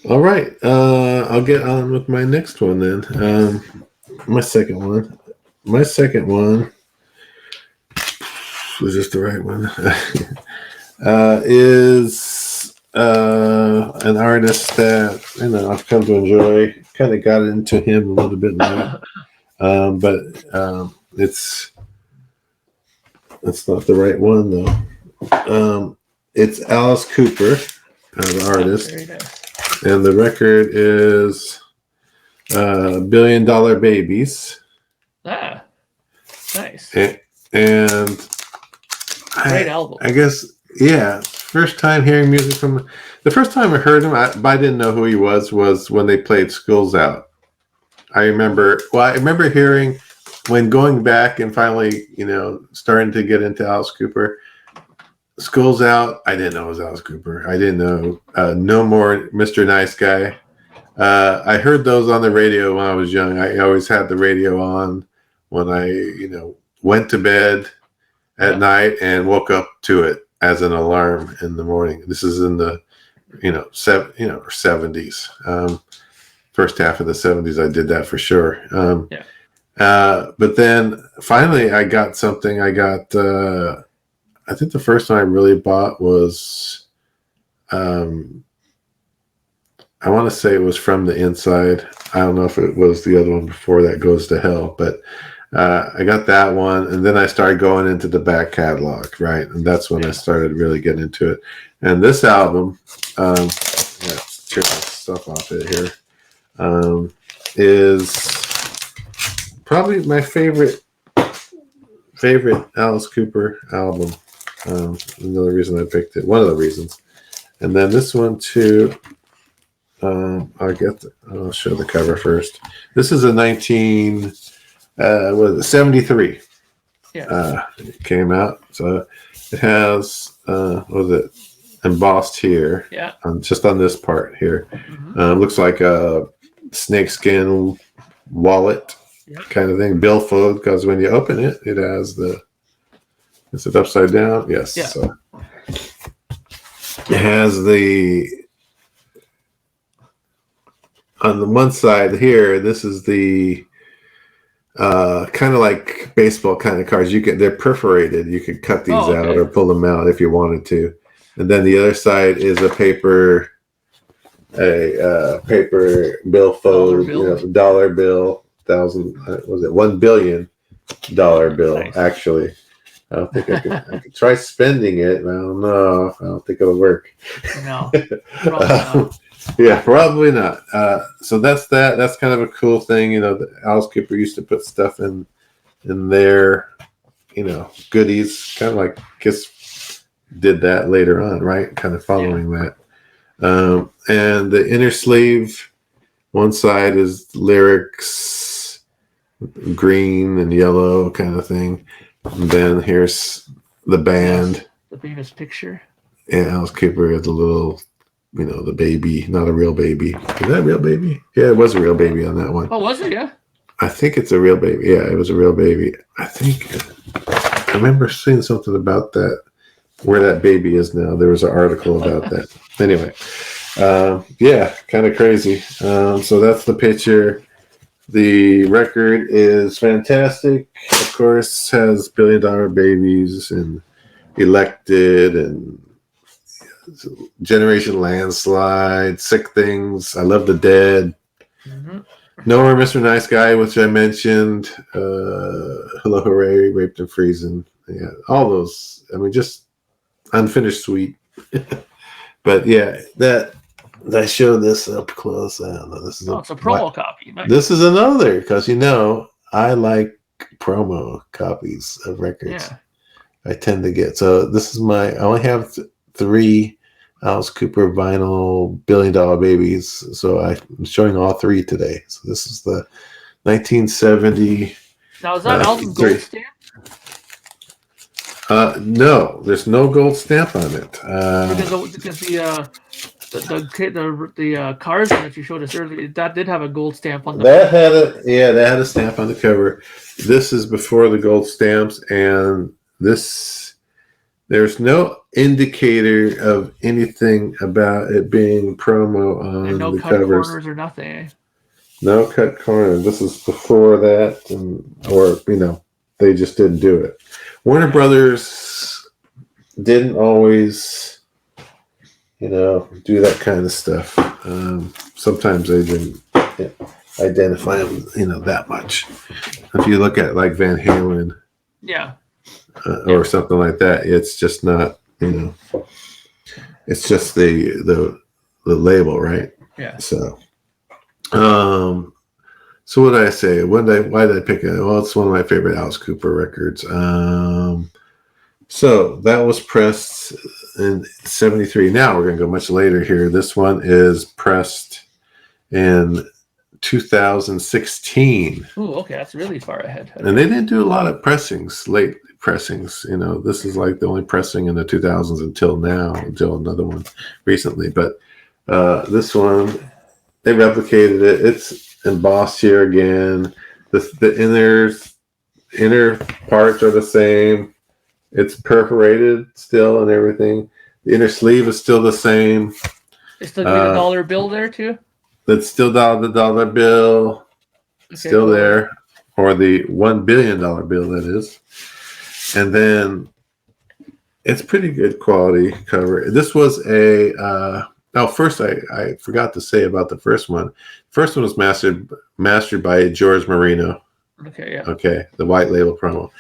All right, I'll get on with my next one then. My second one. Was this the right one? Is an artist that I've come to enjoy. Kind of got into him a little bit now, but it's not the right one though. It's Alice Cooper, the artist, and the record is $1 Billion Babies. Ah, nice. And great album. I guess, yeah. First time hearing music from the first time I heard him, I didn't know who he was when they played Schools Out. I remember hearing when going back and finally, starting to get into Alice Cooper. School's Out. I didn't know it was Alice Cooper. I didn't know No More Mr. Nice Guy. I heard those on the radio when I was young. I always had the radio on when I, went to bed at night and woke up to it as an alarm in the morning. This is in the, 70s. First half of the 70s, I did that for sure. But then finally, I got something. I think the first one I really bought was, I want to say it was From the Inside. I don't know if it was the other one before that, Goes to Hell, but I got that one, and then I started going into the back catalog, right? And that's when I started really getting into it. And this album, tear my stuff off it here, is probably my favorite Alice Cooper album. Another reason I picked it, one of the reasons. And then this one too, I'll show the cover first. This is a 1973. It came out. So it has, embossed here. Yeah. Just on this part here. Mm-hmm. Looks like a snakeskin wallet kind of thing. Billfold, because when you open it, it has is it upside down? Yes. Yeah. So it has on the one side here, this is the kind of like baseball kind of cards. They're perforated. You could cut these out or pull them out if you wanted to. And then the other side is a paper billfold, dollar bill, $1 billion bill, nice. Actually. I don't think I could try spending it. I don't know. I don't think it'll work. No, probably not. Yeah, probably not. So that's that. That's kind of a cool thing. Alice Cooper used to put stuff in their, goodies, kind of like Kiss did that later on, right? Kind of following that. And the inner sleeve, one side is lyrics, green and yellow kind of thing. And then here's the band. The famous picture. And Alice Cooper is a little, the baby, not a real baby. Is that a real baby? Yeah, it was a real baby on that one. Oh, was it? Yeah. I think it's a real baby. Yeah, it was a real baby. I remember seeing something about that, where that baby is now. There was an article about that. Anyway, kind of crazy. So that's the picture. The record is fantastic. Of course, has $1 Billion Babies and Elected and Generation Landslide, Sick Things, I Love the Dead, No More Mr. Nice Guy, which I mentioned, Hello Hooray, Raped and Freezing. Yeah, all those. I mean, just Unfinished Sweet. But yeah, I showed this up close. I don't know. This is it's a promo copy. Nice. This is another, because I like promo copies of records. Yeah. I tend to get. So this is I only have 3 Alice Cooper vinyl $1 Billion Babies. So I'm showing all 3 today. So this is the 1970. Now is that album gold stamp? No, there's no gold stamp on it. Because the the cars that you showed us earlier, that did have a gold stamp on the That had a stamp on the cover. This is before the gold stamps, and there's no indicator of anything about it being promo on and no the cut covers. corners or nothing. Eh? No cut corners. This is before that, or they just didn't do it. Warner Brothers didn't always, do that kind of stuff. Sometimes they didn't identify them, that much. If you look at like Van Halen, or something like that, it's just not, it's just the label, right? Yeah. So what did I say? Why did I pick it? Well, it's one of my favorite Alice Cooper records. So that was pressed in 73. Now we're going to go much later here. This one is pressed in 2016. Oh, okay. That's really far ahead. Okay. And they didn't do a lot of pressings, late pressings. This is like the only pressing in the 2000s until another one recently. But this one, they replicated it. It's embossed here again. The inner parts are the same. It's perforated still and everything. The inner sleeve is still the same. It's still got a dollar bill there too? That's still the dollar bill. Okay, still cool. There. Or the $1 billion bill, that is. And then it's pretty good quality cover. This was first I forgot to say about the first one. First one was mastered by George Marino. Okay, yeah. Okay, the white label promo.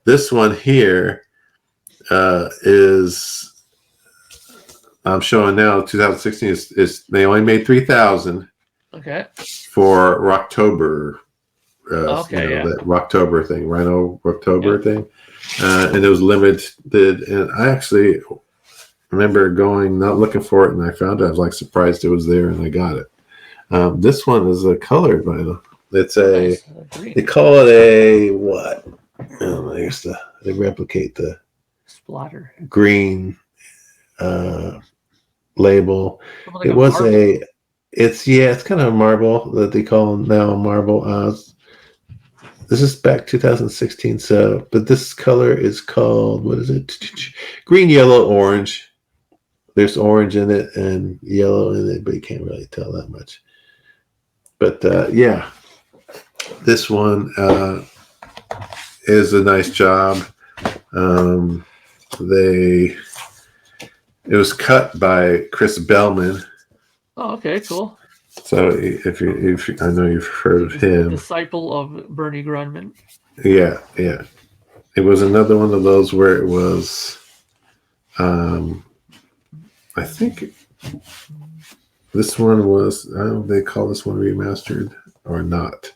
This one here is, I'm showing now, 2016 is they only made 3,000. Okay. For Rocktober. That Rocktober thing, Rhino Rocktober thing. And it was limited. And I actually remember not looking for it, and I found it. I was like surprised it was there, and I got it. This one is a colored vinyl. It's they call it a what? They replicate the splatter green label. like it was marble. It's kind of a marble that they call now a marble. This is back 2016. But this color is called, what is it? Green, yellow, orange. There's orange in it and yellow in it, but you can't really tell that much. But this one is a nice job. It was cut by Chris Bellman. Oh, okay, cool. So if I know you've heard of him, disciple of Bernie Grundman. Yeah. It was another one of those where it was. I think this one was. I don't know if they call this one remastered or not.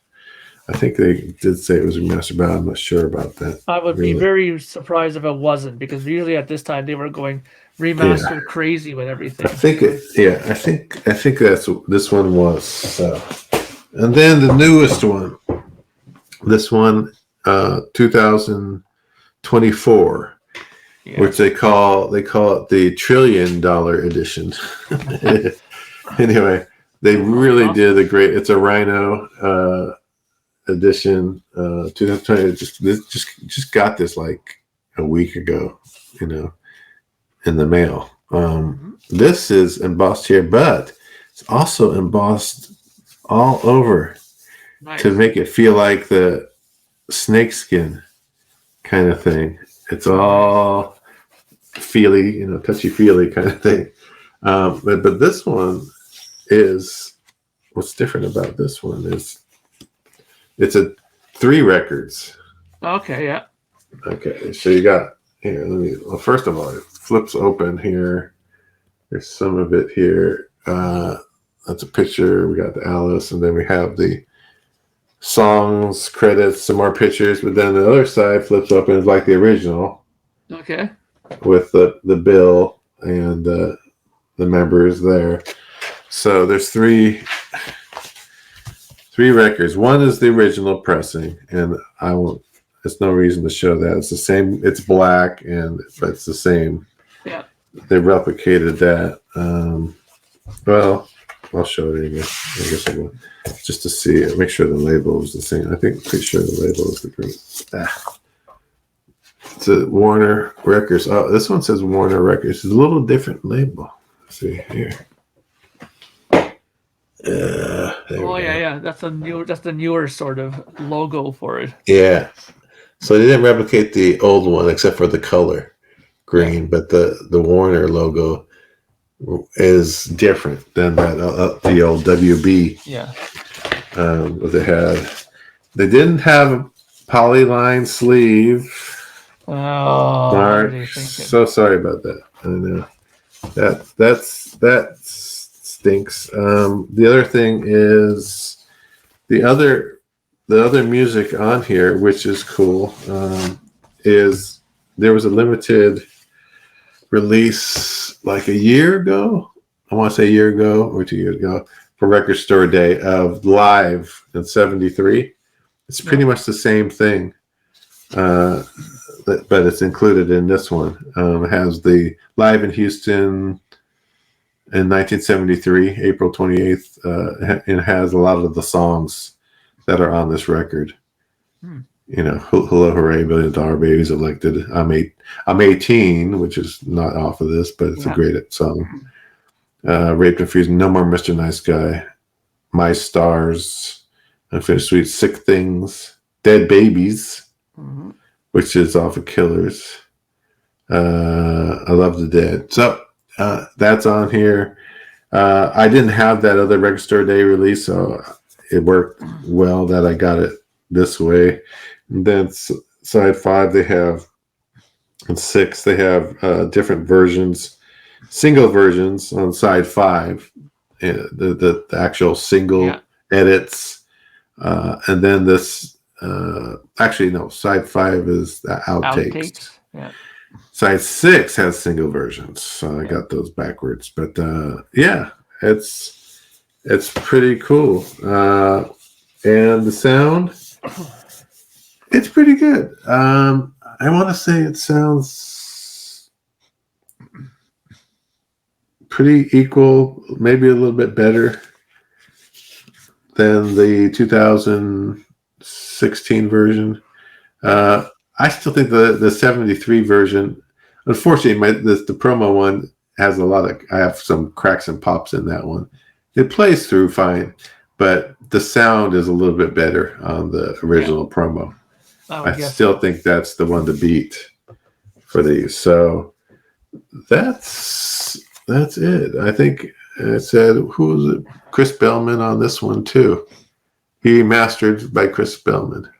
I think they did say it was remastered, but I'm not sure about that. I would be very surprised if it wasn't, because usually at this time they were going remastered crazy with everything. I think that's this one was. So. And then the newest one, this one, 2024, which they call it the $1 trillion edition. Anyway, they really did a great. It's a Rhino edition. 2020. Just got this like a week ago. In the mail. This is embossed here, but it's also embossed all over to make it feel like the snakeskin kind of thing. It's all feely, touchy-feely kind of thing. But this one is, what's different about this one is it's 3 records. Okay, yeah. Okay, so you got here. First of all, it flips open here. There's some of it here. That's a picture. We got the Alice, and then we have the songs, credits, some more pictures. But then the other side flips open. It's like the original. Okay. With the bill and the members there. So there's 3 records. One is the original pressing, and I won't. There's no reason to show that. It's the same. It's black, but it's the same. Yeah. They replicated that. Well, I'll show it again. I guess I will, just to see it. Make sure the label is the same. Pretty sure the label is the green. It's a Warner Records. Oh, this one says Warner Records. It's a little different label. Let's see here. Yeah. That's the newer sort of logo for it. Yeah. So they didn't replicate the old one except for the color green, but the Warner logo is different than that the old WB. Yeah. What they had. They didn't have a polyline sleeve. Oh, Mark, so sorry about that. I know that stinks. The other thing is the other music on here, which is cool, is there was a limited release like a year ago. I want to say a year ago or 2 years ago for Record Store Day of Live in '73. It's pretty much the same thing. But it's included in this one. It has the Live in Houston in 1973, April 28th. It has a lot of the songs that are on this record. You know, Hello, Hooray, $1 Billion Baby's elected. I'm 18, which is not off of this, but it's a great song. Raped and Freezing, No More Mr. Nice Guy, My Stars, Unfinished Sweet, Sick Things, Dead Babies, which is off of Killers. I Love the Dead. So that's on here. I didn't have that other Record Store Day release, so it worked well that I got it this way. And then side 5, they have, and 6, they have different versions, single versions on side 5, the actual single edits, and then this. Actually, no. Side 5 is the outtakes. Yeah. Side 6 has single versions, so I got those backwards. But it's pretty cool. And the sound, it's pretty good. I want to say it sounds pretty equal, maybe a little bit better than the 2016 version. I still think the 73 version, unfortunately, the promo one has I have some cracks and pops in that one. It plays through fine, but the sound is a little bit better on the original promo. I still think that's the one to beat for these. So that's it. I think it said, who was it? Chris Bellman on this one too. He mastered by Chris Bellman.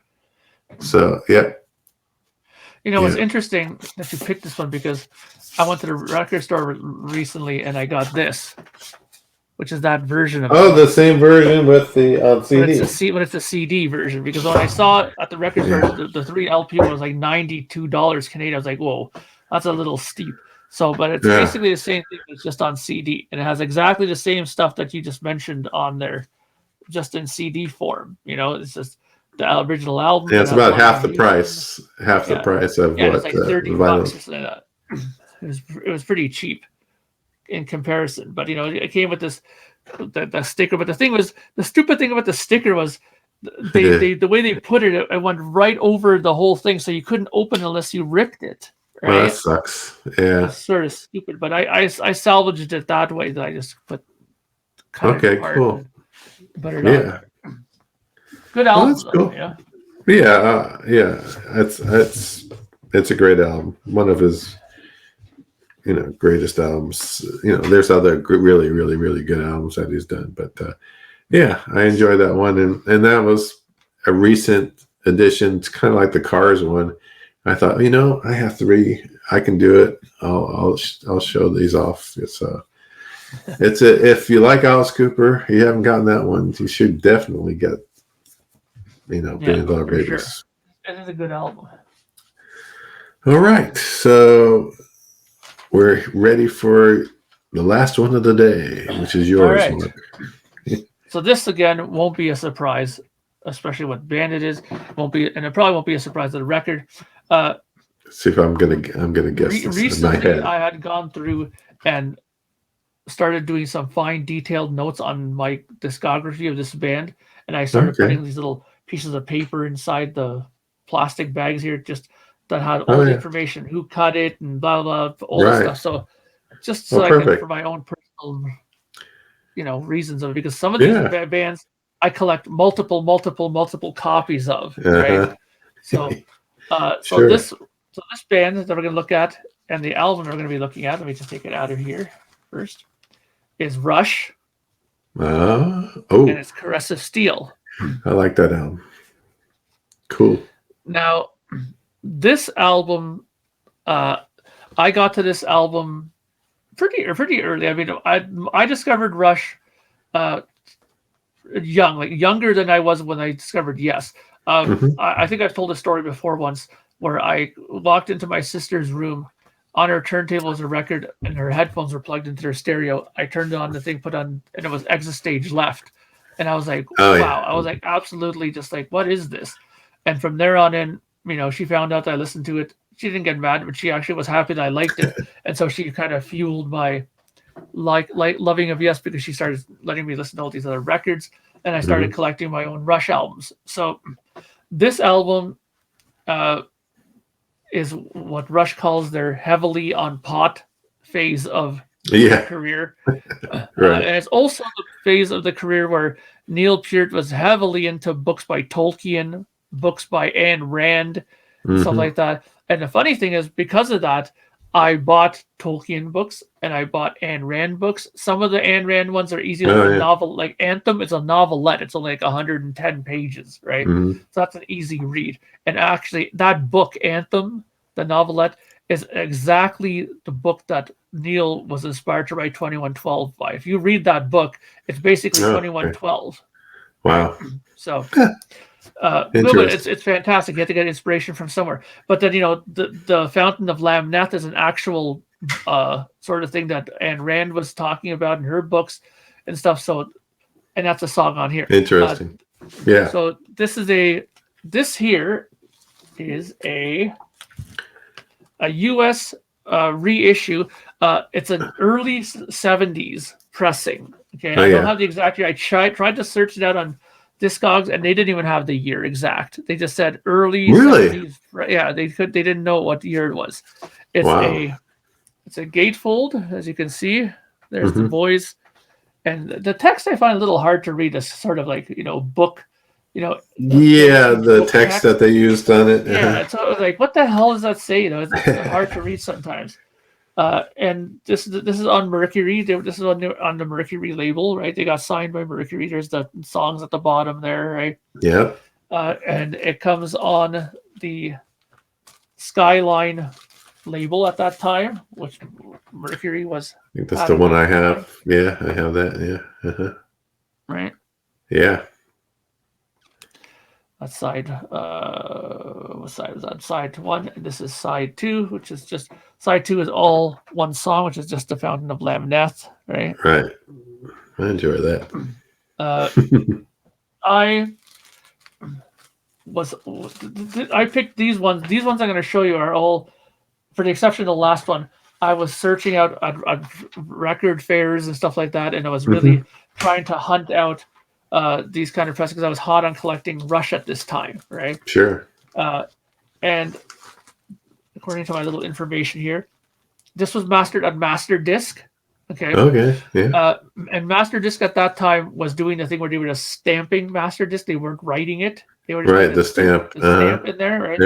So, yeah. You know, it's interesting that you picked this one because I went to the record store recently and I got this, which is that version of the same version with the CD. But it's a CD version, because when I saw it at the record store, the 3 LP was like $92 Canadian. I was like, whoa, that's a little steep. So, but it's basically the same thing. It's just on CD, and it has exactly the same stuff that you just mentioned on there, just in CD form. You know, it's just the original album. Yeah, it's about half the price. Half the price of what it's like $30 or something like that. It was pretty cheap in comparison, but you know, it came with this the sticker. But the thing was, the stupid thing about the sticker was the way they put it, it went right over the whole thing, so you couldn't open it unless you ripped it. Right? Well, that sucks. Yeah, it's sort of stupid, but I salvaged it that way. That I just cut it apart. Cool. Put it on. Good album. That's cool. It's a great album. One of his, greatest albums. There's other really, really, really good albums that he's done, but I enjoy that one, and that was a recent addition. It's kind of like the Cars one. I thought, I have 3. I can do it. I'll show these off. If you like Alice Cooper, you haven't gotten that one, you should definitely get, $1 Billion Babies. Sure. It is a good album. All right, so we're ready for the last one of the day, which is yours. All right. So this again won't be a surprise, especially what band it is. And it probably won't be a surprise to the record. See if I'm gonna guess. Recently, I had gone through and started doing some fine detailed notes on my discography of this band, and I started Okay. putting these little pieces of paper inside the plastic bags here, just that had all Oh the yeah. information, who cut it, and blah blah, all this Right. stuff. So just Well, so I can, for perfect. my own personal, reasons of it, because some of these Yeah. bands I collect multiple copies of, right? Uh-huh. So, so Sure. this band that we're going to look at, and the album we're going to be looking at, let me just take it out of here first, is Rush, and Oh, it's Caress of Steel. I like that album. Cool. Now, this album, I got to this album pretty early. I mean, I discovered Rush younger than I was when I discovered Yes. Hmm. I think I've told a story before once where I walked into my sister's room. On her turntable was a record, and her headphones were plugged into her stereo. I turned on the thing, put on, and it was Exit Stage Left, and I was like, Oh "Wow!" yeah. I was like, absolutely, just like, "What is this?" And from there on in, she found out that I listened to it. She didn't get mad, but she actually was happy that I liked it, and so she kind of fueled my like loving of Yes, because she started letting me listen to all these other records, and I started Hmm. collecting my own Rush albums. So this album is what Rush calls their heavily on pot phase of their Yeah. career. Right. And it's also the phase of the career where Neil Peart was heavily into books by Tolkien, books by Ayn Rand, and stuff Hmm. like that. And the funny thing is, because of that, I bought Tolkien books and I bought Ayn Rand books. Some of the Ayn Rand ones are easy, like Oh the yeah. novel, like Anthem is a novelette. It's only like 110 pages, right? Hmm. So that's an easy read. And actually, that book, Anthem, the novelette, is exactly the book that Neil was inspired to write 2112 by. If you read that book, it's basically Oh, okay. 2112, right? Wow. So, but Interesting. it's fantastic. You have to get inspiration from somewhere. But then the Fountain of Lamneth is an actual sort of thing that Ayn Rand was talking about in her books and stuff. So, and that's a song on here. Interesting. Yeah. So this here is a U.S. Reissue. It's an early 70s pressing. Okay, Oh I don't yeah. have the exact year. I tried to search it out on Discogs, and they didn't even have the year exact. They just said early Really? 70s. Yeah, they didn't know what year it was. It's Wow. a gatefold, as you can see. There's the Hmm. boys, and the text I find a little hard to read. Is sort of like book, Yeah, the book text text. that they used on it. Yeah, it's like, what the hell does that say? It's hard to read sometimes. And this is on Mercury. This is on the Mercury label, right? They got signed by Mercury. There's the songs at the bottom there, right? Yep. And it comes on the Skyline label at that time, which Mercury was I think that's the having one at I the time, have. Yeah, I have that. Yeah. right? Yeah. That's side. What side was that? Side one. And this is side two, which is just side two is all one song, which is just the Fountain of Lamneth, right? Right. I enjoy that. Uh, I I picked these ones. These ones I'm going to show you are all, for the exception of the last one. I was searching out at record fairs and stuff like that, and I was Hmm. really trying to hunt out these kind of presses because I was hot on collecting Rush at this time, right? Sure. And according to my little information here, this was mastered on Master Disc. Okay. Okay. Yeah. And Master Disc at that time was doing the thing where they were just stamping Master Disc. They weren't writing it. They were just Right. putting The stamp. the stamp in there, right?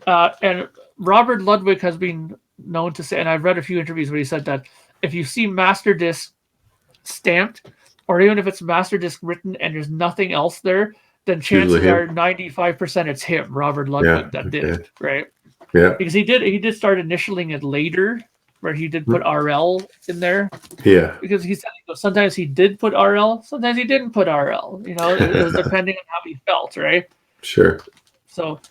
Yeah. And Robert Ludwig has been known to say, and I've read a few interviews where he said that if you see Master Disc stamped, or even if it's Master Disc written and there's nothing else there, then Usually chances him. are 95% it's him, Robert Ludwig, Yeah. that did Okay. it, right? Yeah. Because he did start initialing it later, where he did put RL in there. Yeah. Because he said sometimes he did put RL, sometimes he didn't put RL. It was depending on how he felt, right? Sure. So,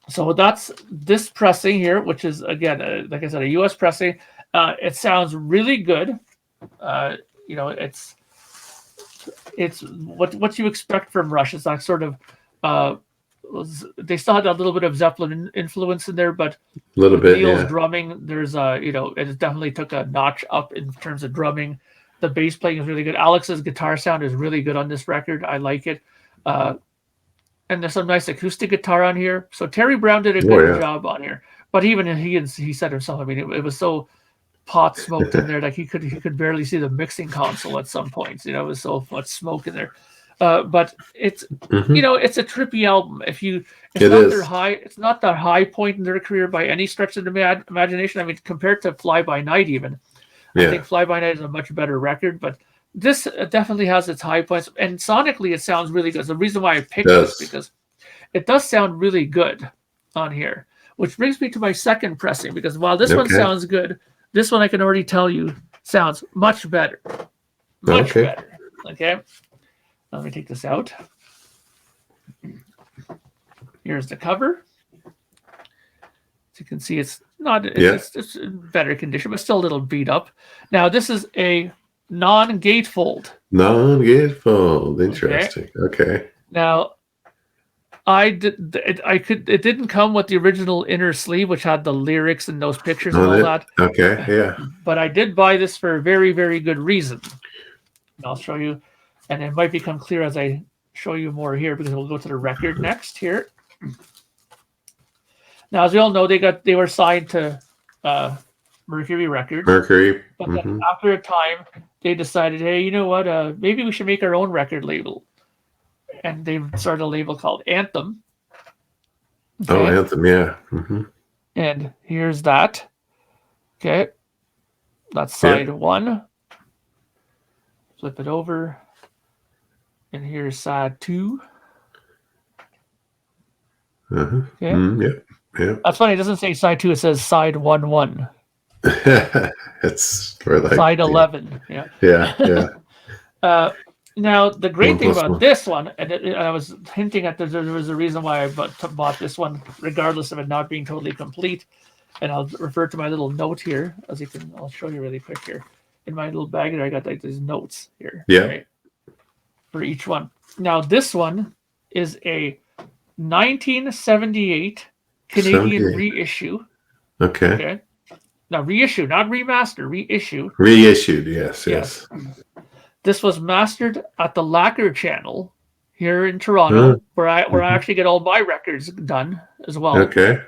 so that's this pressing here, which is again, like I said, a U.S. pressing. It sounds really good. It's what you expect from Rush. It's that sort of they still had a little bit of Zeppelin influence in there, but A little with bit, Neil's yeah. drumming, there's it definitely took a notch up in terms of drumming. The bass playing is really good. Alex's guitar sound is really good on this record. I like it. And there's some nice acoustic guitar on here. So Terry Brown did a good job on here. But even he said himself, I mean, it was so pot smoked in there, like he could barely see the mixing console at some points. You know, it was so much smoke in there. But it's it's a trippy album. It's not the high point in their career by any stretch of the imagination. I mean, compared to Fly By Night, even I think Fly By Night is a much better record, but this definitely has its high points, and sonically it sounds really good. The reason why I picked this because it does sound really good on here, which brings me to my second pressing, because while this one sounds good, this one I can already tell you sounds much better. Much better. Okay. Let me take this out. Here's the cover. As you can see, it's in better condition, but still a little beat up. Now, this is a non-gatefold. Non-gatefold. Interesting. Okay. Now, it didn't come with the original inner sleeve, which had the lyrics and those pictures and all that. Okay, yeah. But I did buy this for a very, very good reason. And I'll show you, and it might become clear as I show you more here, because we'll go to the record next here. Now, as we all know, they were signed to Mercury Records. But then after a time, they decided, hey, you know what? Maybe we should make our own record label. And they started a label called Anthem. Okay. Oh, Anthem, yeah. Mm-hmm. And here's that. Okay. That's side one. Flip it over. And here's side two. Uh-huh. Okay. Yeah. That's funny. It doesn't say side two. It says side 1-1. It's for like side 11. Yeah. Now, the great thing about this one, and I was hinting at there was a reason why I bought this one, regardless of it not being totally complete. And I'll refer to my little note here, I'll show you really quick here. In my little bag here, I got like these notes here. Yeah. Right, for each one. Now, this one is a 1978 Canadian reissue. Okay. Now, reissue, not remaster, reissue. Reissued, yes. This was mastered at the Lacquer Channel here in Toronto, where I actually get all my records done as well. Okay.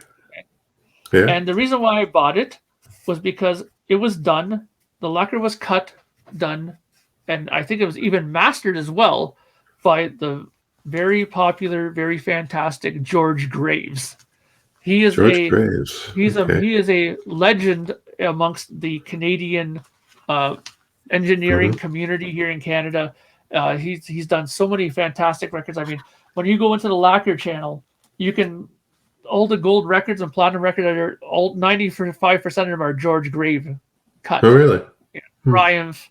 Yeah. And the reason why I bought it was because it was done. The lacquer was cut, done, and I think it was even mastered as well by the very popular, very fantastic George Graves. He is he is a legend amongst the Canadian engineering community here in Canada. He's done so many fantastic records. I mean, when you go into the Lacquer Channel, you can all the gold records and platinum records are all 95% of them are George Graves cut. Oh, really? Triumph,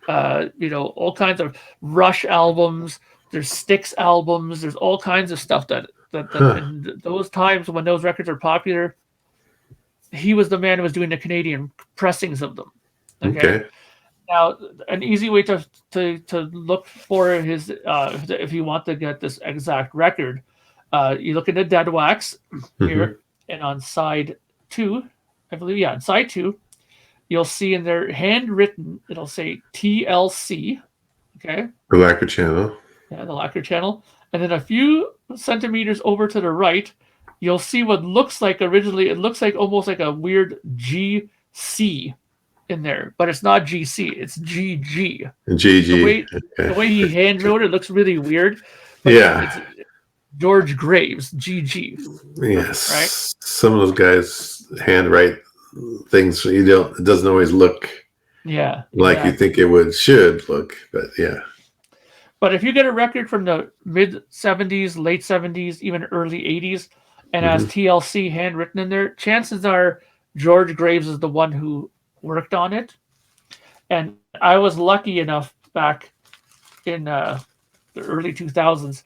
all kinds of Rush albums. There's Styx albums. There's all kinds of stuff that in those times when those records are popular, he was the man who was doing the Canadian pressings of them. Okay. Now, an easy way to look for his if you want to get this exact record, you look at the dead wax here, and on side 2, I believe, on side 2, you'll see in there handwritten, it'll say TLC. Okay. The Lacquer Channel. Yeah, the Lacquer Channel. And then a few centimeters over to the right, you'll see what looks like almost like a weird GC in there, but it's not GC, it's GG. GG. The way he hand wrote it looks really weird. Yeah. It's George Graves, GG. Yes. Right? Some of those guys handwrite things it doesn't always look like you think it should look, but yeah. But if you get a record from the mid 70s, late 70s, even early 80s, and has TLC handwritten in there, chances are George Graves is the one who worked on it. And I was lucky enough back in the early 2000s,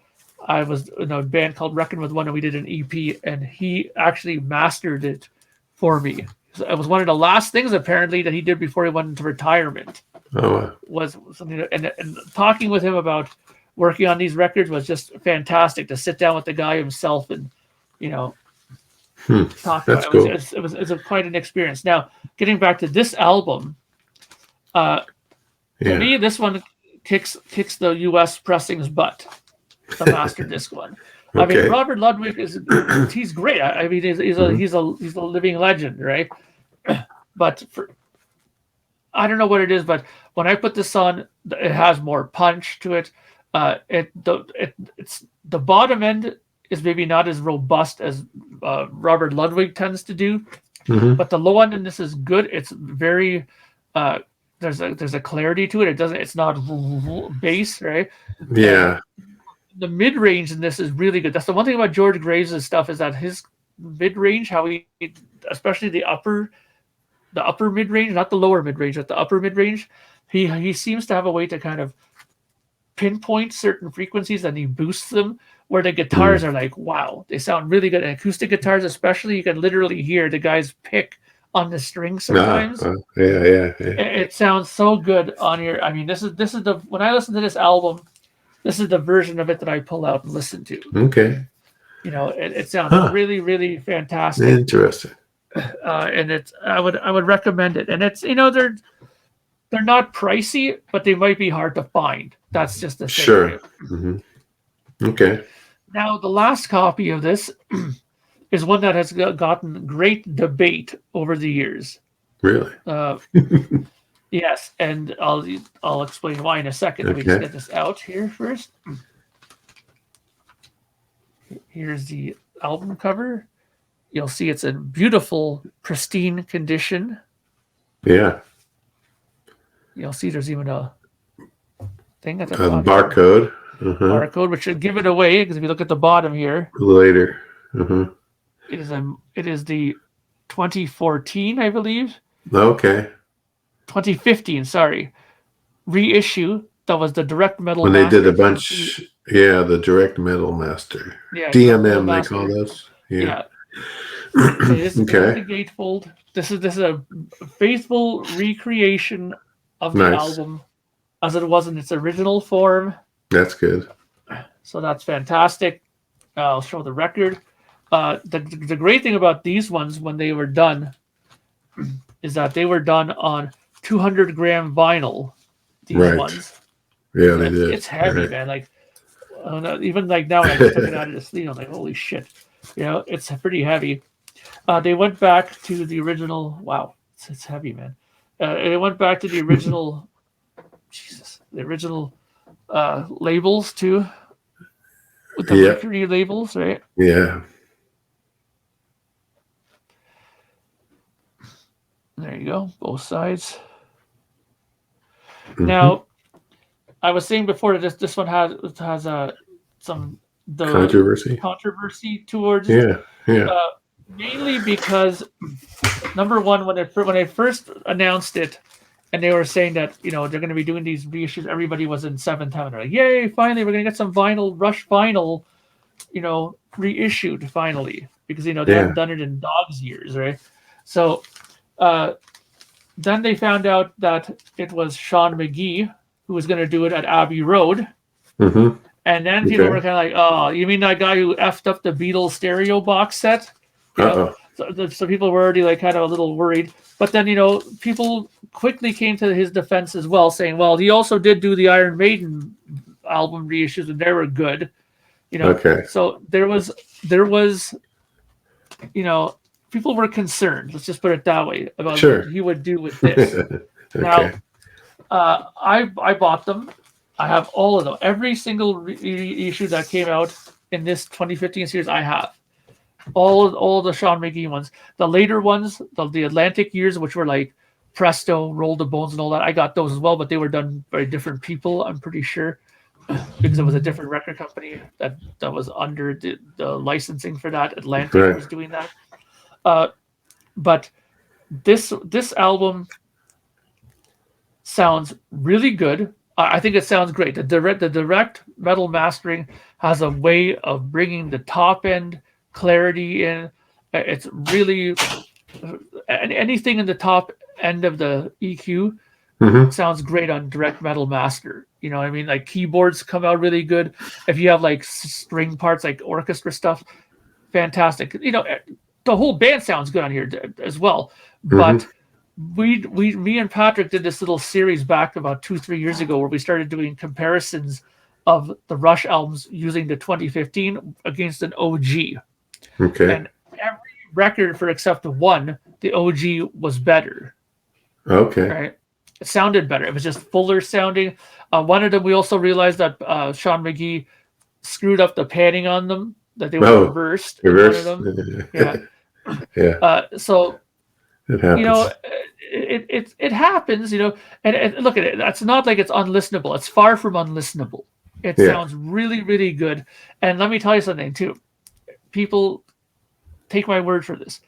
I was in a band called Reckon With One, and we did an EP, and he actually mastered it for me. It was one of the last things apparently that he did before he went into retirement. Was something and talking with him about working on these records was just fantastic. To sit down with the guy himself and talk That's about cool. it was quite an experience. Now, getting back to this album, to me, this one kicks the U.S. pressing's butt. The master disc one. I mean, Robert Ludwig he's great. I mean, he's a living legend, right? But I don't know what it is, but when I put this on, it has more punch to it. It's the bottom end is maybe not as robust as Robert Ludwig tends to do, but the low end in this is good. It's very there's a clarity to it. It's not bass, right? Yeah. The mid range in this is really good. That's the one thing about George Graves' stuff, is that his mid range, especially the upper mid range, not the lower mid range, but the upper mid range, he seems to have a way to kind of pinpoint certain frequencies and he boosts them, where the guitars are like, wow, they sound really good. And acoustic guitars especially, you can literally hear the guys pick on the string sometimes. Yeah. It sounds so good on here. I mean, this is when I listen to this album, this is the version of it that I pull out and listen to. Okay. It sounds really, really fantastic. Interesting. And I would recommend it. And it's they're not pricey, but they might be hard to find. That's just the thing. Sure. Okay. Now, the last copy of this is one that has gotten great debate over the years. Really? Yes, and I'll explain why in a second. Let me just get this out here first. Here's the album cover. You'll see it's in beautiful, pristine condition. Yeah. You'll see there's even a thing at the bottom. Barcode. Barcode, which should give it away, because if you look at the bottom here, later. It is the 2014, I believe. Okay. 2015, sorry, reissue that was the direct metal. When they did a bunch, the direct metal master. Yeah, DMM they call those. Yeah. This is the gatefold. This is a faithful recreation of the album as it was in its original form. That's good. So that's fantastic. I'll show the record. The great thing about these ones, when they were done, is that they were done on 200-gram vinyl. These ones. Yeah, they did. It's heavy, man. Like, even like now, when I just took it out of the sleeve, I'm like, holy shit. It's pretty heavy. They went back to the original. Wow, it's heavy, man. They went back to the original. The original labels too, with the Mercury labels, right? Yeah. There you go, both sides. Now, I was saying before that this one has some controversy towards it. Mainly because, number one, when I first announced it, and they were saying that they're going to be doing these reissues, everybody was in seventh heaven. They're like, yay! Finally, we're going to get some Rush vinyl, reissued finally, because they haven't done it in dog's years, right? So then they found out that it was Sean McGee who was going to do it at Abbey Road. And then people were kind of like, oh, you mean that guy who effed up the Beatles stereo box set? So people were already like kind of a little worried. But then, people quickly came to his defense as well, saying, well, he also did do the Iron Maiden album reissues, and they were good. So there was people were concerned, let's just put it that way, about what he would do with this. Now, I bought them. I have all of them. Every single reissue that came out in this 2015 series, I have. All the Sean McGee ones. The later ones, the Atlantic years, which were like Presto, Roll the Bones, and all that, I got those as well, but they were done by different people, I'm pretty sure, because it was a different record company that was under the licensing for that. Atlantic was doing that. But this album sounds really good. I think it sounds great. The direct metal mastering has a way of bringing the top end clarity in. It's really anything in the top end of the EQ sounds great on direct metal master. You know what I mean? Like keyboards come out really good. If you have like string parts, like orchestra stuff, fantastic. You know, the whole band sounds good on here as well. Mm-hmm. But me and Patrick did this little series back about 2-3 years ago where we started doing comparisons of the Rush albums using the 2015 against an OG, Okay. and every record for except one, the OG was better. Okay. Right? It sounded better. It was just fuller sounding. One of them, we also realized that Sean McGee screwed up the panning on them, that they were Oh, reversed in one of reverse. them. Yeah. Yeah, So, it you know, happens. it happens, you know, and look at it. That's not like it's unlistenable. It's far from unlistenable. It Yeah. sounds really, really good. And let me tell you something too. People take my word for this.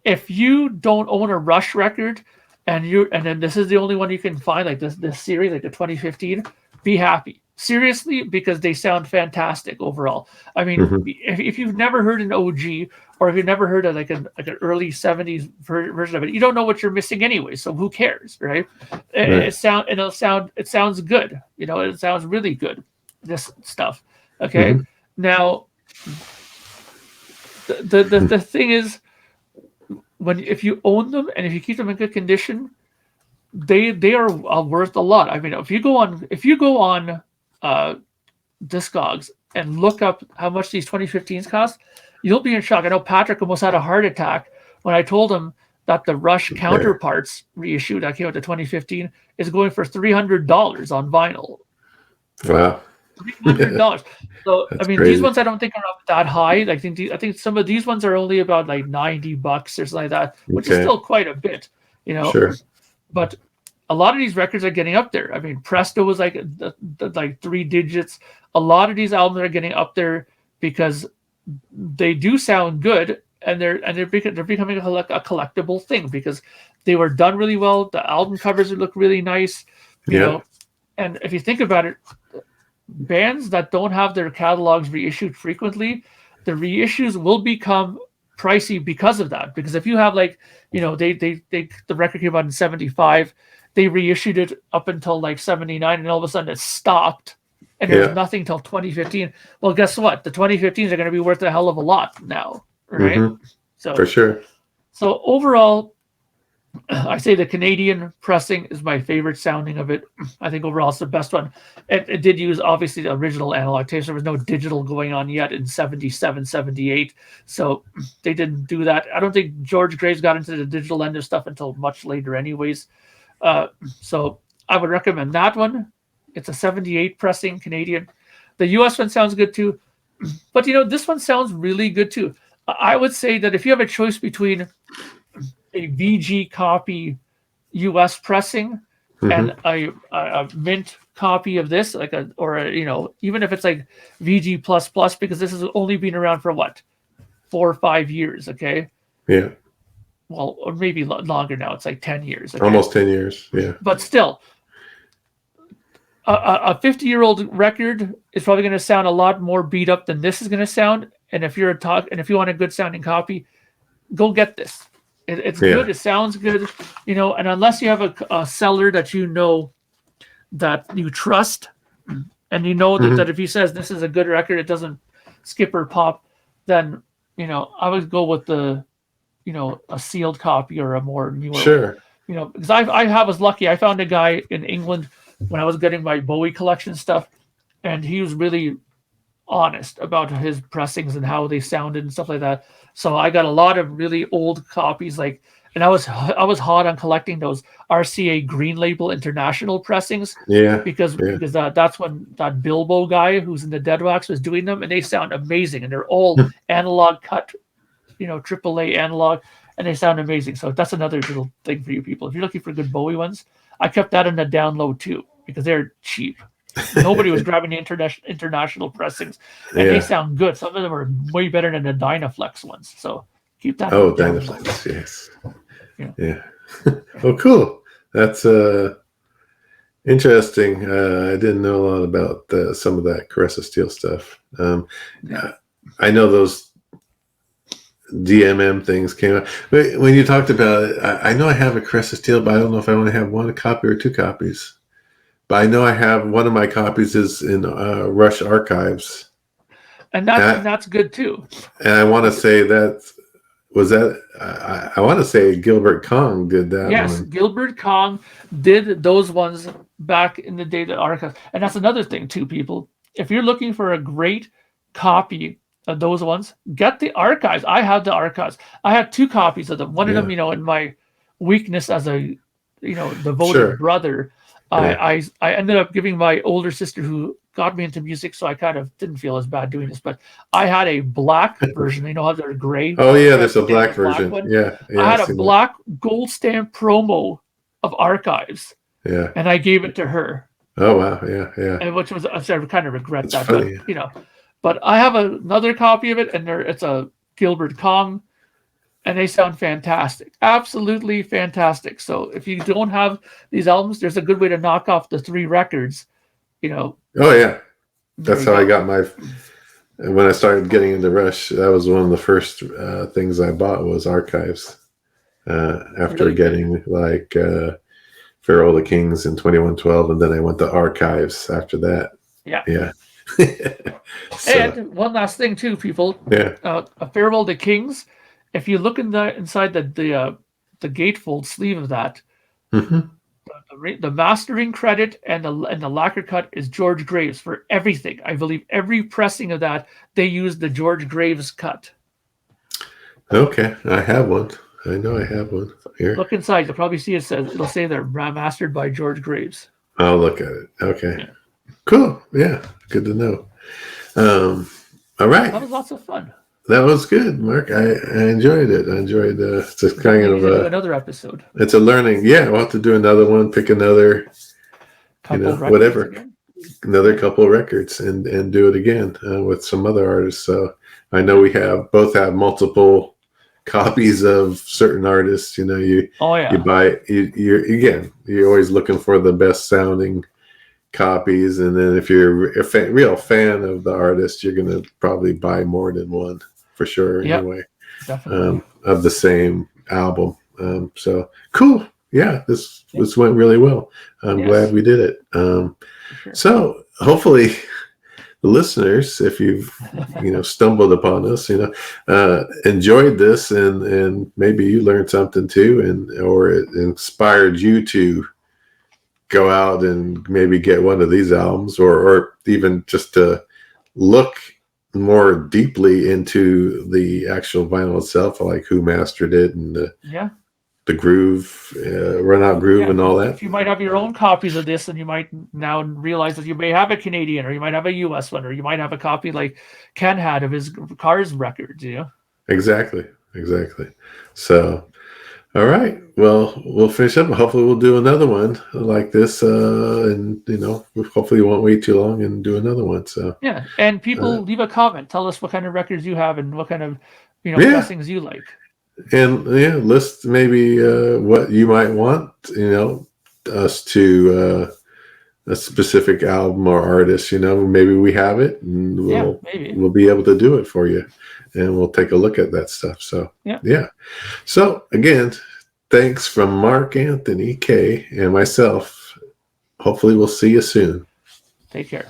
If you don't own a Rush record and then this is the only one you can find, like this series, like the 2015, be happy. Seriously, because they sound fantastic overall. I mean, Mm-hmm. if you've never heard an OG, or if you've never heard of like an early 70s version of it, you don't know what you're missing anyway. So who cares, right? Right. It sounds good. You know, it sounds really good. This stuff. Okay. Mm-hmm. Now the thing is, if you own them and if you keep them in good condition, they are worth a lot. I mean, if you go on Discogs and look up how much these 2015s cost, you'll be in shock. I know Patrick almost had a heart attack when I told him that the Rush Counterparts reissue that came out to 2015 is going for $300 on vinyl. Wow. $300. So That's I mean, crazy. these ones I don't think are up that high. I think some of these ones are only about like $90 or something like that, which is Okay. still quite a bit, you know. Sure. But a lot of these records are getting up there. I mean, Presto was like like 3 digits. A lot of these albums are getting up there because they do sound good, and they're becoming a collectible thing because they were done really well. The album covers look really nice, you Yeah. know. And if you think about it, bands that don't have their catalogs reissued frequently, the reissues will become pricey because of that. Because if you have like, you know, they the record came out in 75, they reissued it up until like 79, and all of a sudden it stopped and there was Yeah. nothing till 2015. Well, guess what? The 2015s are going to be worth a hell of a lot now, right? Mm-hmm. So For sure. so overall, I say the Canadian pressing is my favorite sounding of it. I think overall it's the best one. It did use obviously the original analog tapes. There was no digital going on yet in 77, 78. So they didn't do that. I don't think George Graves got into the digital end of stuff until much later anyways. So I would recommend that one. It's a 78 pressing Canadian. The US one sounds good too. But you know, this one sounds really good too. I would say that if you have a choice between a VG copy US pressing and Mm-hmm. a mint copy of this, like you know, even if it's like VG plus plus, because this has only been around for what, 4 or 5 years, okay? Yeah. Well, or maybe longer now. It's like 10 years. Okay? Almost 10 years. Yeah. But still, a 50-year-old record is probably going to sound a lot more beat up than this is going to sound. And if if you want a good sounding copy, go get this. It's good. It sounds good, you know. And unless you have a seller that you know that you trust, and you know that, Mm-hmm. that if he says this is a good record, it doesn't skip or pop, then you know I would go with a sealed copy or a more newer one. Sure. You know, because I was lucky. I found a guy in England when I was getting my Bowie collection stuff, and he was really honest about his pressings and how they sounded and stuff like that. So I got a lot of really old copies, and I was hot on collecting those RCA Green Label International pressings Yeah. because Yeah. that's when that Bilbo guy who's in the Dead Wax was doing them, and they sound amazing, and they're all analog cut, you know, AAA analog, and they sound amazing. So that's another little thing for you people. If you're looking for good Bowie ones, I kept that in the download too because they're cheap. Nobody was grabbing the international pressings, and they sound good. Some of them are way better than the Dynaflex ones. So keep that. Oh, Dynaflex, yes. Yeah. Oh, cool. That's interesting. I didn't know a lot about some of that Caressa Steel stuff. I know those DMM things came out. But when you talked about it, I know I have a Caressa Steel, but I don't know if I want to have one copy or 2 copies. But I know I have one of my copies is in Rush Archives, And that's good too. and I want to say that was that. I want to say Gilbert Kong did that Yes, one. Gilbert Kong did those ones back in the day, the archives. And that's another thing too, people. If you're looking for a great copy of those ones, get the archives. I have the archives. I have 2 copies of them. One of them, in my weakness as a, devoted brother, I ended up giving my older sister, who got me into music, so I kind of didn't feel as bad doing this. But I had a black version. You know how they're gray? Oh yeah, there's a black version. One. Yeah, I had a black gold stamp promo of archives. Yeah, and I gave it to her. Oh wow, yeah. And which was, I kind of regret That's that, funny. but but I have another copy of it, and it's a Gilbert Kong, and they sound fantastic, absolutely fantastic. So if you don't have these albums, there's a good way to knock off the 3 records. Oh yeah, that's how I got my. When I started getting into Rush, that was one of the first things I bought was archives. After really getting like Farewell of the Kings in 2112, and then I went to archives after that. Yeah. So, and one last thing too, people. Yeah. A Farewell to Kings. If you look inside the gatefold sleeve of that, the mastering credit and the lacquer cut is George Graves for everything. I believe every pressing of that, they used the George Graves cut. Okay, I have one. I know I have one here. Look inside. You'll probably see it'll say they're mastered by George Graves. I'll look at it. Okay. Cool. Yeah. Good to know. All right. That was lots of fun. That was good, Mark. I enjoyed it. I enjoyed it's a kind of another episode. It's a learning. Yeah, we'll have to do another one. Pick another, whatever, again. Another couple of records, and do it again with some other artists. So I know we both have multiple copies of certain artists. You buy you're always looking for the best sounding copies, and then if you're a real fan of the artist, you're gonna probably buy more than one for sure. Anyway, definitely. Of the same album. So cool. Yeah, this went really well. I'm glad we did it. Sure. So hopefully the listeners, if you've stumbled upon us, enjoyed this, and maybe you learned something too, or it inspired you to go out and maybe get one of these albums, or even just to look more deeply into the actual vinyl itself, like who mastered it and the groove, run out groove and all that. If you might have your own copies of this, and you might now realize that you may have a Canadian, or you might have a US one, or you might have a copy like Ken had of his Cars records, Exactly. So all right. Well, we'll finish up. Hopefully we'll do another one like this. And, hopefully we won't wait too long and do another one. So yeah. And people leave a comment. Tell us what kind of records you have and what kind of, pressings you like. And list maybe what you might want, us to a specific album or artist, maybe we have it, and we'll be able to do it for you. And we'll take a look at that stuff. So, yeah. So, again, thanks from Mark Anthony, K, and myself. Hopefully, we'll see you soon. Take care.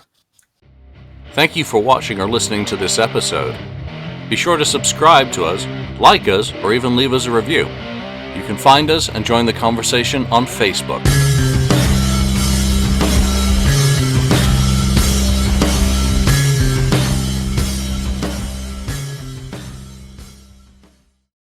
Thank you for watching or listening to this episode. Be sure to subscribe to us, like us, or even leave us a review. You can find us and join the conversation on Facebook.